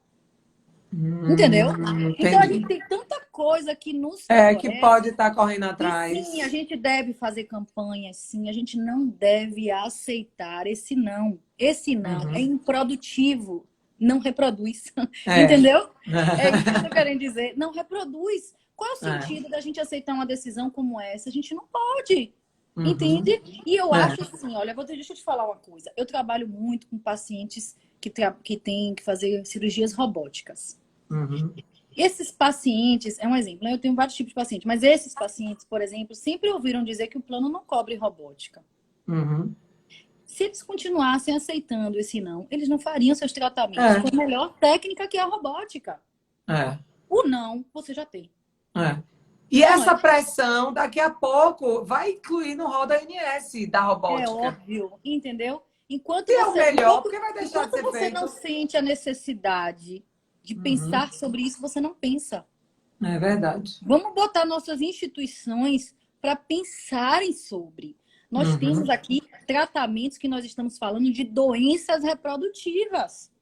Entendeu? Então a gente tem tanta coisa que nos favorece, que pode estar correndo atrás. E, sim, a gente deve fazer campanhas, sim. A gente não deve aceitar esse não. Esse não é improdutivo. Não reproduz. Entendeu? É isso que eu tô querendo dizer. Não reproduz. Qual é o sentido da gente aceitar uma decisão como essa? A gente não pode. Entende? E eu acho assim, olha, deixa eu te falar uma coisa. Eu trabalho muito com pacientes que têm que fazer cirurgias robóticas. Esses pacientes, é um exemplo, né? Eu tenho vários tipos de pacientes, mas esses pacientes, por exemplo, sempre ouviram dizer que o plano não cobre robótica. Se eles continuassem aceitando esse não, eles não fariam seus tratamentos com a melhor técnica, que é a robótica. O não, você já tem. E essa pressão, daqui a pouco, vai incluir no rol da ANS da robótica. É óbvio, entendeu? Enquanto é o melhor, porque vai deixar de ser feito. Enquanto você não sente a necessidade de pensar sobre isso, você não pensa. É verdade. Vamos botar nossas instituições para pensarem sobre. Nós temos aqui tratamentos que nós estamos falando de doenças reprodutivas.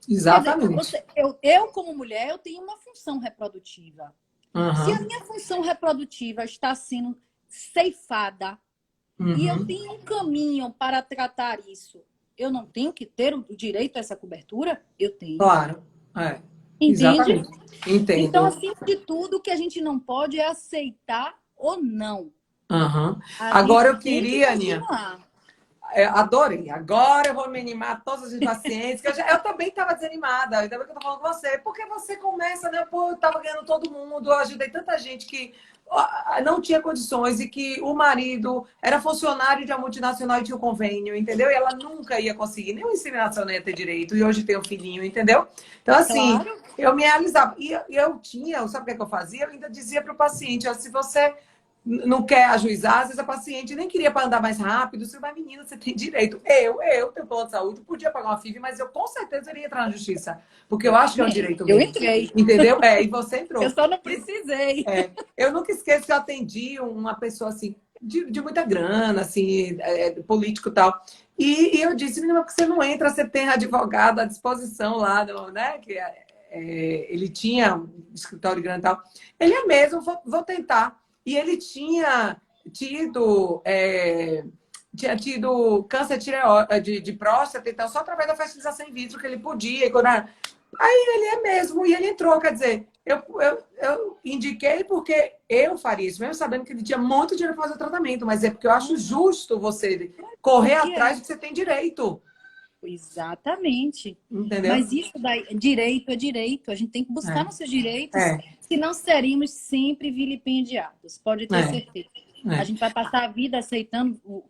Exatamente. Quer dizer, eu, como mulher, eu tenho uma função reprodutiva. Se a minha função reprodutiva está sendo ceifada e eu tenho um caminho para tratar isso, eu não tenho que ter o direito a essa cobertura? Eu tenho. Claro. Entende? Exatamente. Entendo. Então, acima de tudo, o que a gente não pode é aceitar ou não. Agora eu queria, Aninha, adorei. Agora eu vou me animar todas as pacientes. Eu também estava desanimada, ainda bem que eu estou falando com você. Porque você começa, né? Pô, eu estava ganhando todo mundo, eu ajudei tanta gente que não tinha condições e que o marido era funcionário de uma multinacional e tinha um convênio, entendeu? E ela nunca ia conseguir, nem uma inseminação não ia ter direito. E hoje tem um filhinho, entendeu? Então, assim, eu me realizava. E eu tinha, sabe o que eu fazia? Eu ainda dizia para o paciente, ó, se você não quer ajuizar, às vezes a paciente nem queria para andar mais rápido. Você vai, menina, você tem direito. Eu tenho plano de saúde, podia pagar uma FIV, mas eu com certeza iria entrar na justiça. Porque eu acho que é um direito meu. Eu entrei. Entendeu? E você entrou. Eu só não precisei. Eu nunca esqueço que eu atendi uma pessoa assim, de muita grana, assim, político e tal. E eu disse, menina, porque você não entra, você tem advogado à disposição lá, né? Que ele tinha um escritório grande e tal. Ele é mesmo, vou tentar. E ele tinha tido câncer de próstata, então só através da fertilização in vitro que ele podia. Aí ele é mesmo, e ele entrou, quer dizer, eu indiquei porque eu faria isso, mesmo sabendo que ele tinha muito dinheiro para fazer o tratamento, mas é porque eu acho justo você correr atrás do que você tem direito. Exatamente. Entendeu? Mas isso daí, direito é direito. A gente tem que buscar nossos direitos, senão seremos sempre vilipendiados. Pode ter certeza. A gente vai passar a vida aceitando o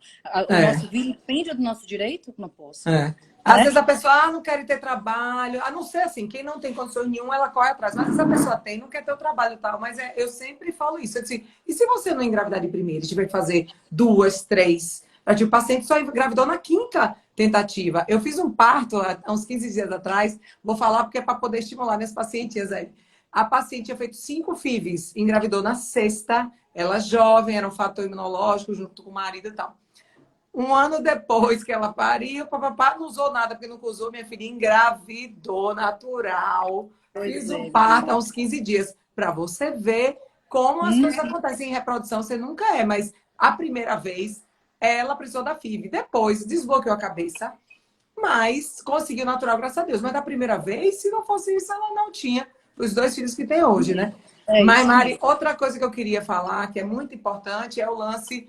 nosso vilipêndio do nosso direito? Não posso. Às vezes a pessoa não quer ter trabalho, a não ser assim, quem não tem condições nenhuma, ela corre atrás. Mas se a pessoa tem, não quer ter o trabalho e tal. Mas eu sempre falo isso. Assim, e se você não engravidar de primeira, tiver que fazer 2, 3... O paciente só engravidou na 5ª tentativa. Eu fiz um parto há uns 15 dias atrás, vou falar porque é para poder estimular minhas pacientes aí. A paciente tinha feito 5 FIVs, engravidou na 6ª, ela jovem, era um fator imunológico junto com o marido e tal. Um ano depois que ela pariu, o papapá não usou nada, porque nunca usou, minha filha engravidou natural. Pois Fiz o é, parto há menina. uns 15 dias. Para você ver como as Hum, coisas acontecem em reprodução, você nunca é, mas a primeira vez ela precisou da FIV. Depois desbloqueou a cabeça, mas conseguiu natural, graças a Deus. Mas da primeira vez, se não fosse isso, ela não tinha os 2 filhos que tem hoje, né? é Mas, isso Mari, mesmo. outra coisa que eu queria falar, que é muito importante, é o lance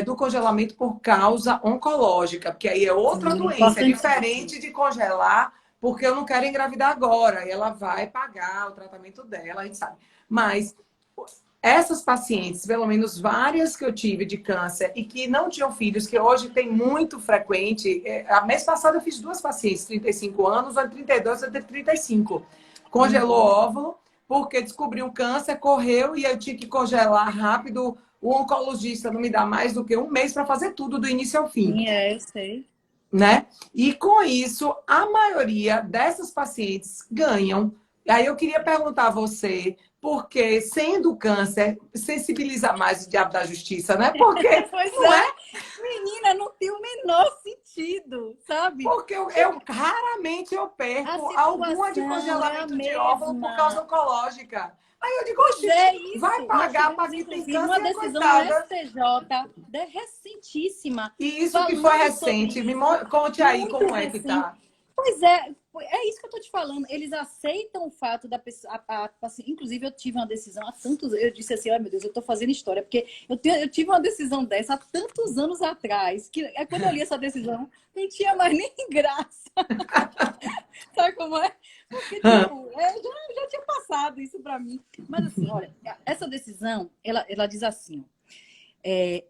do congelamento por causa oncológica, porque aí é outra Sim, doença, é importantíssimo. diferente de congelar, porque eu não quero engravidar agora, e ela vai pagar o tratamento dela, a gente sabe. Mas essas pacientes, pelo menos várias que eu tive de câncer e que não tinham filhos, que hoje tem muito frequente. A mês passado eu fiz 2 pacientes, 35 anos, uma de 32, outra de 35. Congelou Uhum. óvulo, porque descobriu câncer, correu e eu tinha que congelar rápido. O oncologista não me dá mais do que um mês para fazer tudo do início ao fim, Sim, é, eu sei. né? E com isso, a maioria dessas pacientes ganham. Aí eu queria perguntar a você, porque sendo câncer, sensibiliza mais o diabo da justiça, né? Porque, Pois não é, é? menina, não tem o menor sentido, sabe? Porque eu raramente eu A perco alguma de situação é a congelamento de óvulo por causa mesma. oncológica. Aí eu digo, Pois oxi, é vai isso. Nós pagar para tivemos, quem tem inclusive, uma câncer, é decisão no coitada. STJ, recentíssima, E isso que foi falando sobre recente, isso. conte aí Muito como é que recente. tá. Pois é isso que eu tô te falando. Eles aceitam o fato da pessoa. Assim, inclusive, eu tive uma decisão há tantos. Eu disse assim: ai meu Deus, eu tô fazendo história, porque eu tive uma decisão dessa há tantos anos atrás, que é quando eu li essa decisão, não tinha mais nem graça. Sabe como é? Porque, tipo, já tinha passado isso para mim. Mas, assim, olha, essa decisão, ela diz assim: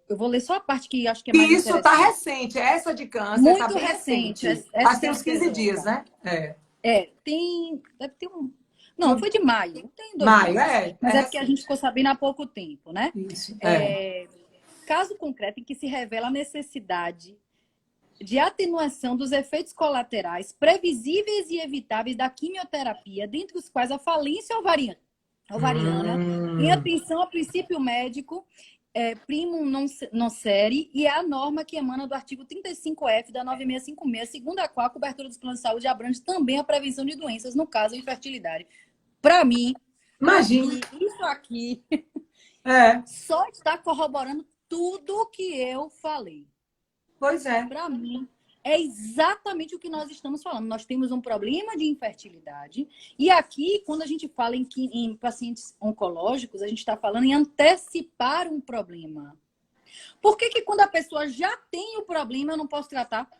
eu vou ler só a parte que acho que é mais E isso tá interessante. recente, essa de câncer tá Muito bem recente, recente. essa Acho que do tem uns 15 dias, STJ. né? É. Deve ter um. Não, foi de maio, tem 2 meses. Maio, é Mas é porque a gente recente. ficou sabendo há pouco tempo, né? Isso, é. É, caso concreto em que se revela a necessidade de atenuação dos efeitos colaterais previsíveis e evitáveis da quimioterapia, dentre os quais a falência ovariana, em Hum, atenção ao princípio médico, primum non nocere, e é a norma que emana do artigo 35F da 9656, segundo a qual a cobertura dos planos de saúde abrange também a prevenção de doenças, no caso, a infertilidade. Para mim, imagine. isso aqui É, só está corroborando tudo o que eu falei. pois é. Para mim, é exatamente o que nós estamos falando. Nós temos um problema de infertilidade. E aqui, quando a gente fala em pacientes oncológicos, a gente está falando em antecipar um problema. Por que quando a pessoa já tem o problema, eu não posso tratar com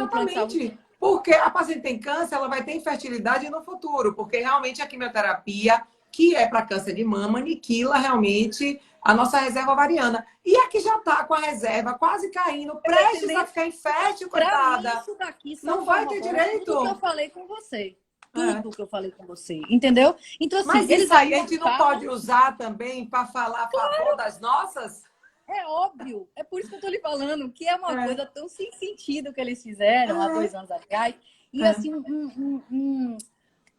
o plano de saúde? Exatamente. Porque a paciente tem câncer, ela vai ter infertilidade no futuro, porque realmente a quimioterapia, que é para câncer de mama, aniquila realmente a nossa reserva ovariana. E aqui já está com a reserva quase caindo, Tá prestes a entendendo? ficar infértil, Para mim, coitada. isso daqui só Não vai ter corrobora tudo que eu direito. falei com você. É. Tudo que eu falei com você. Entendeu? Então, assim, Mas eles isso aí a ainda gente não falam. pode usar também para falar a favor das nossas? É óbvio, é por isso que eu tô lhe falando, que é uma É, coisa tão sem sentido que eles fizeram há é, 2 anos atrás. E é. assim,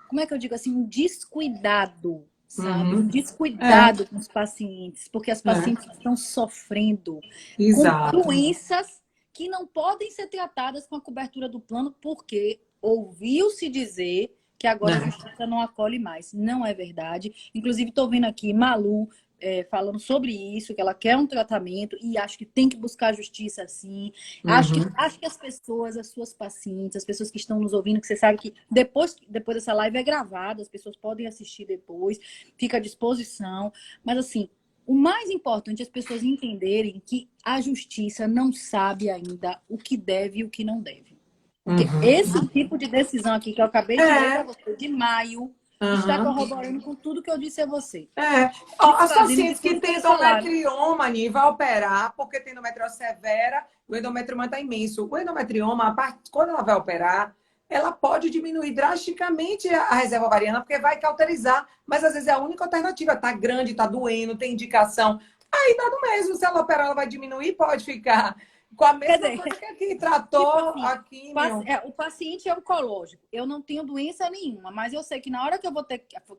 como é que eu digo assim, um descuidado, sabe? Um Uhum. É, descuidado com os pacientes, porque as é. pacientes estão sofrendo com Exato. doenças que não podem ser tratadas com a cobertura do plano, porque ouviu-se dizer que agora a É. justiça não acolhe mais. Não é verdade. Inclusive, estou vendo aqui Malu falando sobre isso, que ela quer um tratamento e acho que tem que buscar a justiça sim. Uhum. Acho que as pessoas, as suas pacientes, as pessoas que estão nos ouvindo, que você sabe que depois dessa live é gravada, as pessoas podem assistir depois, fica à disposição. Mas assim, o mais importante é as pessoas entenderem que a justiça não sabe ainda o que deve e o que não deve. Porque Uhum. esse tipo de decisão aqui que eu acabei de ler para É. você, de maio, está Aham. corroborando com tudo que eu disse a você. É. Ó, as Desfazendo de pacientes que tudo que têm eles falaram. endometrioma, Ani, vai operar, porque tem endometriose severa, o endometrioma está imenso. O endometrioma, quando ela vai operar, ela pode diminuir drasticamente a reserva ovariana, porque vai cauterizar, mas às vezes é a única alternativa. Tá grande, tá doendo, tem indicação. Aí dá no mesmo. Se ela operar, ela vai diminuir, pode ficar com a Quer mesma dizer, coisa que aqui, tipo tratou assim, a químio. o paciente é oncológico. Eu não tenho doença nenhuma, mas eu sei que na hora que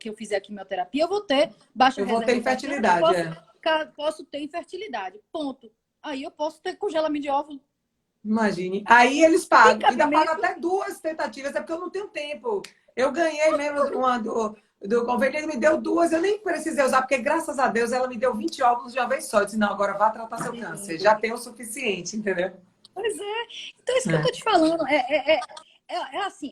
eu fizer a quimioterapia, eu vou ter baixa Eu vou ter reserva ovariana e infertilidade, é. posso ter infertilidade. Ponto. Aí eu posso ter congelamento de óvulo. Imagine. Aí eles pagam. Tem Ainda pagam cabimento? até 2 tentativas, é porque eu não tenho tempo. Eu ganhei mesmo uma do convênio, ele me deu 2, eu nem precisei usar, porque graças a Deus ela me deu 20 óvulos de uma vez só. Eu disse, não, agora vá tratar seu câncer. Já tem o suficiente, entendeu? Pois é. Então, é isso que eu tô É. te falando. É assim,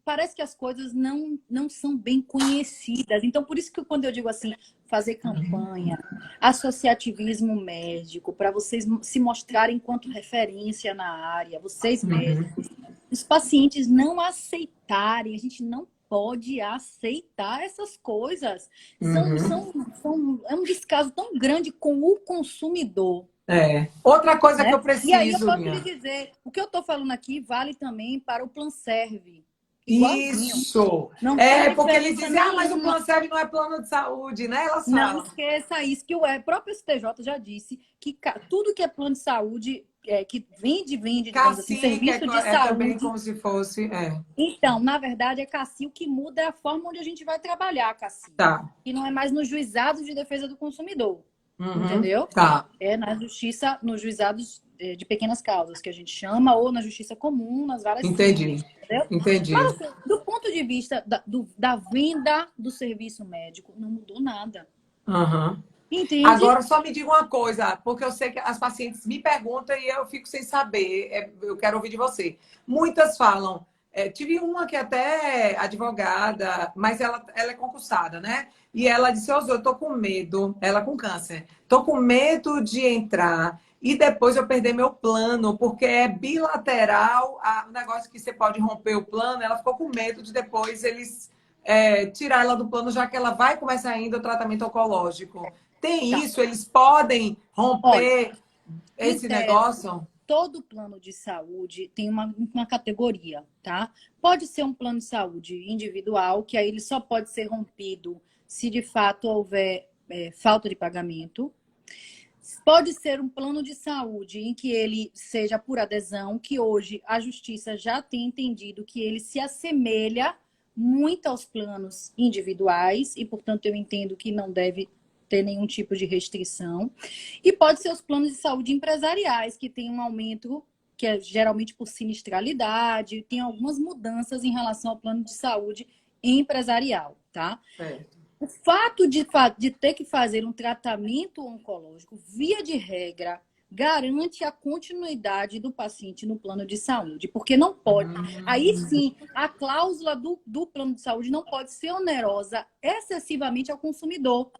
parece que as coisas não são bem conhecidas. Então, por isso que quando eu digo assim, fazer campanha, associativismo médico, para vocês se mostrarem enquanto referência na área, vocês Uhum. médicos, os pacientes não aceitarem, a gente não pode aceitar essas coisas. Uhum. É um descaso tão grande com o consumidor. É. Outra coisa que Né? eu E aí eu preciso, posso lhe minha. dizer, o que eu estou falando aqui vale também para o Planserve. Igualzinho. Isso! Não tem É, porque eles diferença dizem, ah, mas o nenhuma. plano SEB não é plano de saúde, né? Elas Não falam. esqueça isso, que o próprio STJ já disse que tudo que é plano de saúde, que vende, digamos assim, Cacique serviço de é também saúde. como se fosse. É. Então, na verdade, é CACI o que muda é a forma onde a gente vai trabalhar, CACI. Tá. Que não é mais nos juizados de defesa do consumidor. Uhum. Entendeu? Tá. É na justiça, nos juizados de pequenas causas, que a gente chama, ou na justiça comum, nas varas Entendi. cíveis, entendeu? Entendi. Mas, assim, do ponto de vista da venda do serviço médico, não mudou nada. Uhum. Entende? Agora, só me diga uma coisa, porque eu sei que as pacientes me perguntam e eu fico sem saber. Eu quero ouvir de você. Muitas falam. Tive uma que até é advogada, mas ela é concursada, né? E ela disse: Ô, Zô, eu tô com medo, ela com câncer, tô com medo de entrar e depois eu perder meu plano, porque é bilateral, o negócio que você pode romper o plano. Ela ficou com medo de depois eles tirar ela do plano, já que ela vai começar ainda o tratamento oncológico. Tem Tá. isso? Eles podem Olha, romper em esse tese, negócio? todo plano de saúde tem uma categoria, tá? Pode ser um plano de saúde individual, que aí ele só pode ser rompido se de fato houver falta de pagamento. Pode ser um plano de saúde em que ele seja por adesão, que hoje a justiça já tem entendido que ele se assemelha muito aos planos individuais e, portanto, eu entendo que não deve ter nenhum tipo de restrição. E pode ser os planos de saúde empresariais, que tem um aumento, que é geralmente por sinistralidade, tem algumas mudanças em relação ao plano de saúde empresarial, tá? Certo. O fato de ter que fazer um tratamento oncológico, via de regra, garante a continuidade do paciente no plano de saúde, porque não pode. Aí sim, a cláusula do plano de saúde não pode ser onerosa excessivamente ao consumidor.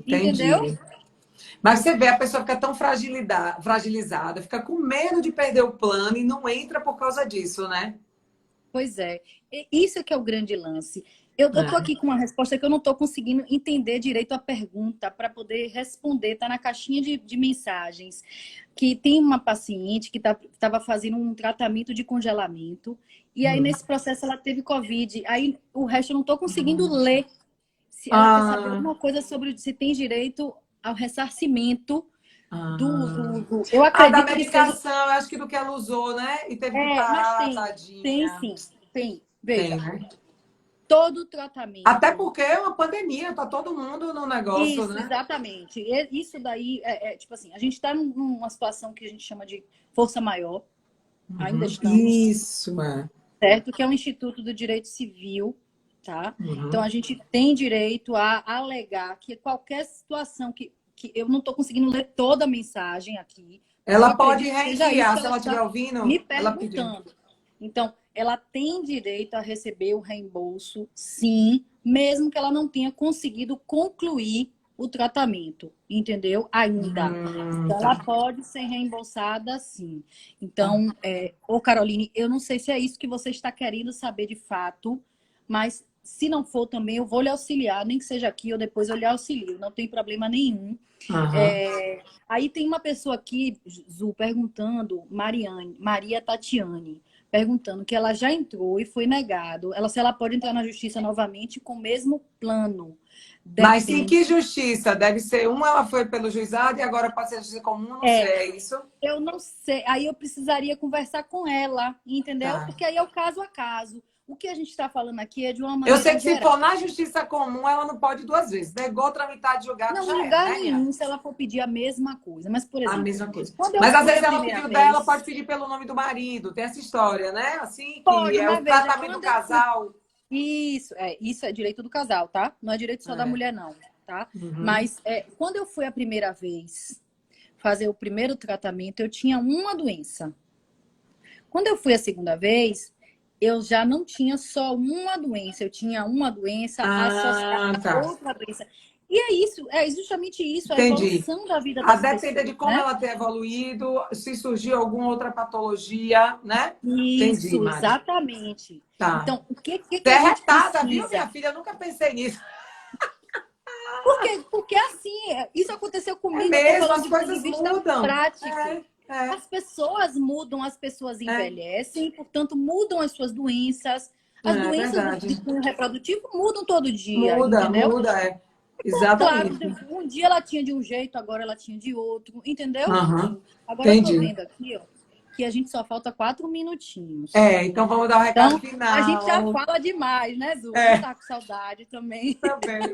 Entendeu? Entendi. Mas você vê, a pessoa fica tão fragilizada, fica com medo de perder o plano e não entra por causa disso, né? Pois é. Isso é que é o grande lance. Eu estou aqui com uma resposta que eu não estou conseguindo entender direito a pergunta para poder responder. Está na caixinha de mensagens. Que tem uma paciente que estava fazendo um tratamento de congelamento. E aí, nesse processo, ela teve Covid. Aí, o resto eu não estou conseguindo ler. Se ela quer saber Ah, alguma coisa sobre se tem direito ao ressarcimento ah. Eu Da acredito que seja. medicação, eu acho que do que ela usou, né? E teve que Mas parar, tem. Tem tadinha. sim. Tem. Tem, Veja, né? todo Até tratamento. porque é uma pandemia, tá todo mundo no negócio, Isso, né? exatamente. Isso daí tipo assim, a gente está numa situação que a gente chama de força maior, ainda estamos, Isso, é. certo? Que é o Instituto do Direito Civil, tá? Então Uhum. a gente tem direito a alegar que qualquer situação que eu não estou conseguindo ler toda a mensagem aqui, mas eu Ela pode acredito que seja isso reenviar, que se ela ela estiver está ouvindo, me ela pediu. perguntando. Então, ela tem direito a receber o reembolso, sim, mesmo que ela não tenha conseguido concluir o tratamento, entendeu? Ainda. Então, ela Tá. pode ser reembolsada, sim. Tá. Então, Caroline, eu não sei se é isso que você está querendo saber de fato, mas se não for também, eu vou lhe auxiliar, nem que seja aqui ou depois eu lhe auxilio, não tem problema nenhum. Aham. Aí tem uma pessoa aqui, Zu, perguntando, Maria Tatiane, perguntando que ela já entrou e foi negado. Se ela pode entrar na justiça novamente com o mesmo plano. Mas em Depende. que justiça? Deve ser uma, ela foi pelo juizado e agora pode ser justiça comum, não sei, É, é isso? eu não sei. Aí eu precisaria conversar com ela, entendeu? Tá. Porque aí é o caso a caso. O que a gente está falando aqui é de uma Eu maneira sei que se geral. for na justiça comum, ela não pode duas vezes. Negou tramitar de julgado, Não, já em era, lugar né, minha? nenhum, se ela for pedir a mesma coisa. Mas, por A exemplo, mesma coisa. quando eu Mas às fui vezes a ela primeira pediu dela, pode vez, pedir pelo nome do marido. Tem essa história, né? Assim, que pode, é o mas veja, tratamento do quando eu fui. casal. Isso é direito do casal, tá? Não é direito só da É. mulher, não, tá? Uhum. Mas quando eu fui a primeira vez fazer o primeiro tratamento, eu tinha uma doença. Quando eu fui a segunda vez, eu já não tinha só uma doença, eu tinha uma doença associada Ah, a tá. outra doença. E é isso, é justamente isso, a Entendi. evolução da vida A das depender de pessoas, como né? ela ter evoluído, se surgir alguma outra patologia, né? Entendi, Isso, Mari. exatamente. Tá. Então, o que Você é a gente retada, viu, minha precisa? filha? Eu nunca pensei nisso. Porque assim, isso aconteceu É comigo, eu estou mesmo, falando as de ponto de coisas vista mudam. prático. É, As pessoas mudam, as pessoas é, envelhecem, portanto, mudam as suas doenças. As é doenças de verdade. cunho reprodutivo mudam todo dia, Muda, entendeu? muda, é. Claro, Exatamente. um dia ela tinha de um jeito, agora ela tinha de outro, entendeu? Aham, Agora eu tô entendi. vendo aqui, ó, que a gente só falta 4 minutinhos. É, então vamos dar o recado Então, a gente já final. fala demais, né, Zu? A gente É, tá com saudade também. também.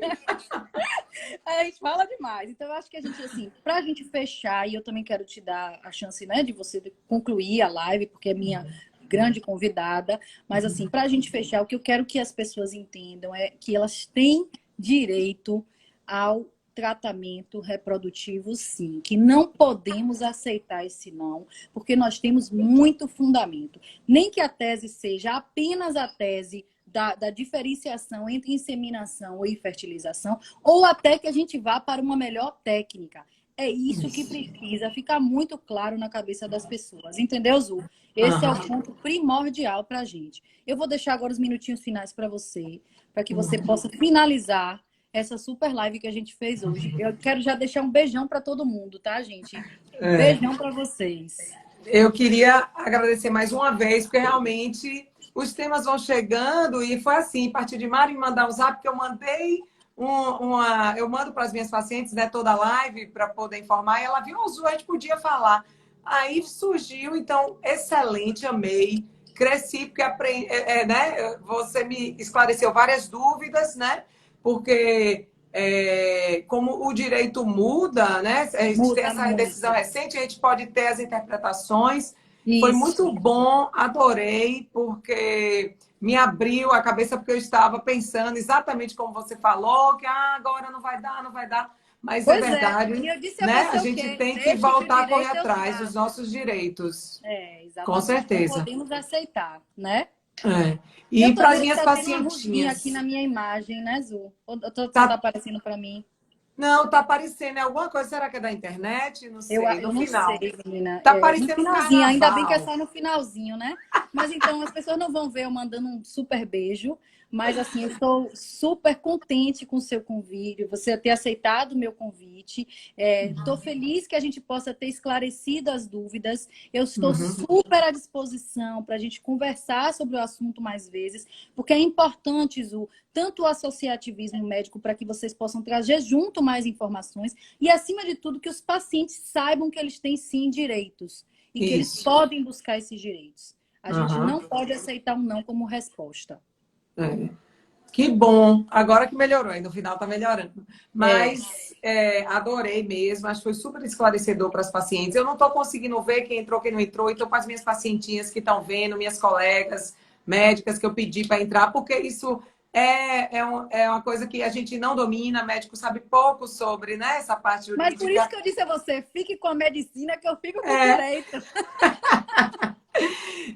A gente fala demais. Então, eu acho que a gente, assim, pra gente fechar, e eu também quero te dar a chance, né, de você concluir a live, porque é minha grande convidada. Mas, assim, pra gente fechar, o que eu quero que as pessoas entendam é que elas têm direito ao tratamento reprodutivo, sim, que não podemos aceitar esse não, porque nós temos muito fundamento. Nem que a tese seja apenas a tese da diferenciação entre inseminação e fertilização, ou até que a gente vá para uma melhor técnica. É isso que Isso. precisa ficar muito claro na cabeça das pessoas. Entendeu, Zu? Esse é o Aham. ponto primordial para a gente. Eu vou deixar agora os minutinhos finais para que você possa finalizar essa super live que a gente fez hoje. Eu quero já deixar um beijão para todo mundo, tá, gente? É. Beijão para vocês. Eu queria agradecer mais uma vez, porque realmente os temas vão chegando e foi assim, a partir de Mari me mandar um zap, que eu mandei eu mando para as minhas pacientes, né, toda a live para poder informar, e ela viu, Zu, a gente podia falar. Aí surgiu, então, excelente, amei, cresci, porque aprendi, né, você me esclareceu várias dúvidas, né, porque como o direito muda, né? A gente tem Muda essa decisão muito. recente, a gente pode ter as interpretações. Foi Isso. muito bom, adorei, porque me abriu a cabeça, porque eu estava pensando exatamente como você falou, que agora não vai dar, não vai dar. Mas é Pois é. E verdade, eu disse a né? A você o gente quê? tem que Deixe que o voltar a correr direito eu atrás dos trato. nossos direitos. Com Exatamente. Não certeza. podemos aceitar, né? É. Eu E tô para as vendo que minhas tá tendo uma ruguinha aqui na pacientinhas, minha imagem, né, Zu? Ou só tá tá. aparecendo para mim? Não, tá aparecendo alguma coisa. Será que é da internet? Não sei. Eu No não sei, final. menina. Tá No parecendo um finalzinho, ainda bem que é carnaval. só no finalzinho, né? Mas então as pessoas não vão ver eu mandando um super beijo. Mas assim, eu estou super contente com o seu convite, você ter aceitado o meu convite. Estou feliz que a gente possa ter esclarecido as dúvidas. Eu estou Uhum. super à disposição para a gente conversar sobre o assunto mais vezes, porque é importante, Zu, tanto o associativismo médico para que vocês possam trazer junto mais informações e, acima de tudo, que os pacientes saibam que eles têm sim direitos e que eles Isso. podem buscar esses direitos. A gente Uhum. não pode aceitar um não como resposta. É. Que bom. Agora que melhorou, aí no final tá melhorando. É. Mas adorei mesmo, acho que foi super esclarecedor para as pacientes. Eu não estou conseguindo ver quem entrou, quem não entrou, então para as minhas pacientinhas que estão vendo, minhas colegas médicas que eu pedi para entrar, porque isso é uma coisa que a gente não domina, médico sabe pouco sobre, né, essa parte Mas por isso jurídica. que eu disse a você, fique com a medicina que eu fico com o É, direito.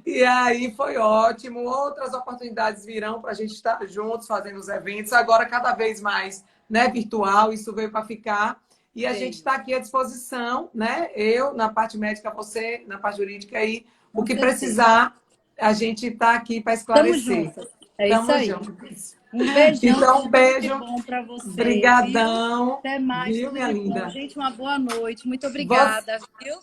e aí foi ótimo. Outras oportunidades virão para a gente estar juntos fazendo os eventos. Agora, cada vez mais, né, virtual, isso veio para ficar. E a gente Sim, está aqui à disposição, né? Eu na parte médica, você na parte jurídica, e o com que certeza. precisar, a gente está aqui para Tamo esclarecer. juntas. É isso Tamo aí. juntos. Um beijão, Então, um tudo de beijo. bom para você, viu? Brigadão. Até mais, Viu, tudo minha de bom. linda? Gente, uma boa noite. Muito Você obrigada, viu?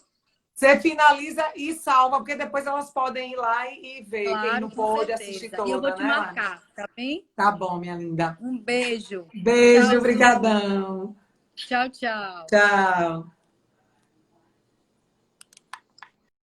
Você finaliza e salva, porque depois elas podem ir lá e ver quem Claro, não com pôde assistir certeza. E eu vou toda, te né, Mari? marcar, tá bem? Tá bom, minha linda. Um beijo. Beijo, Tchau, Zu. brigadão. Tchau, tchau. Tchau.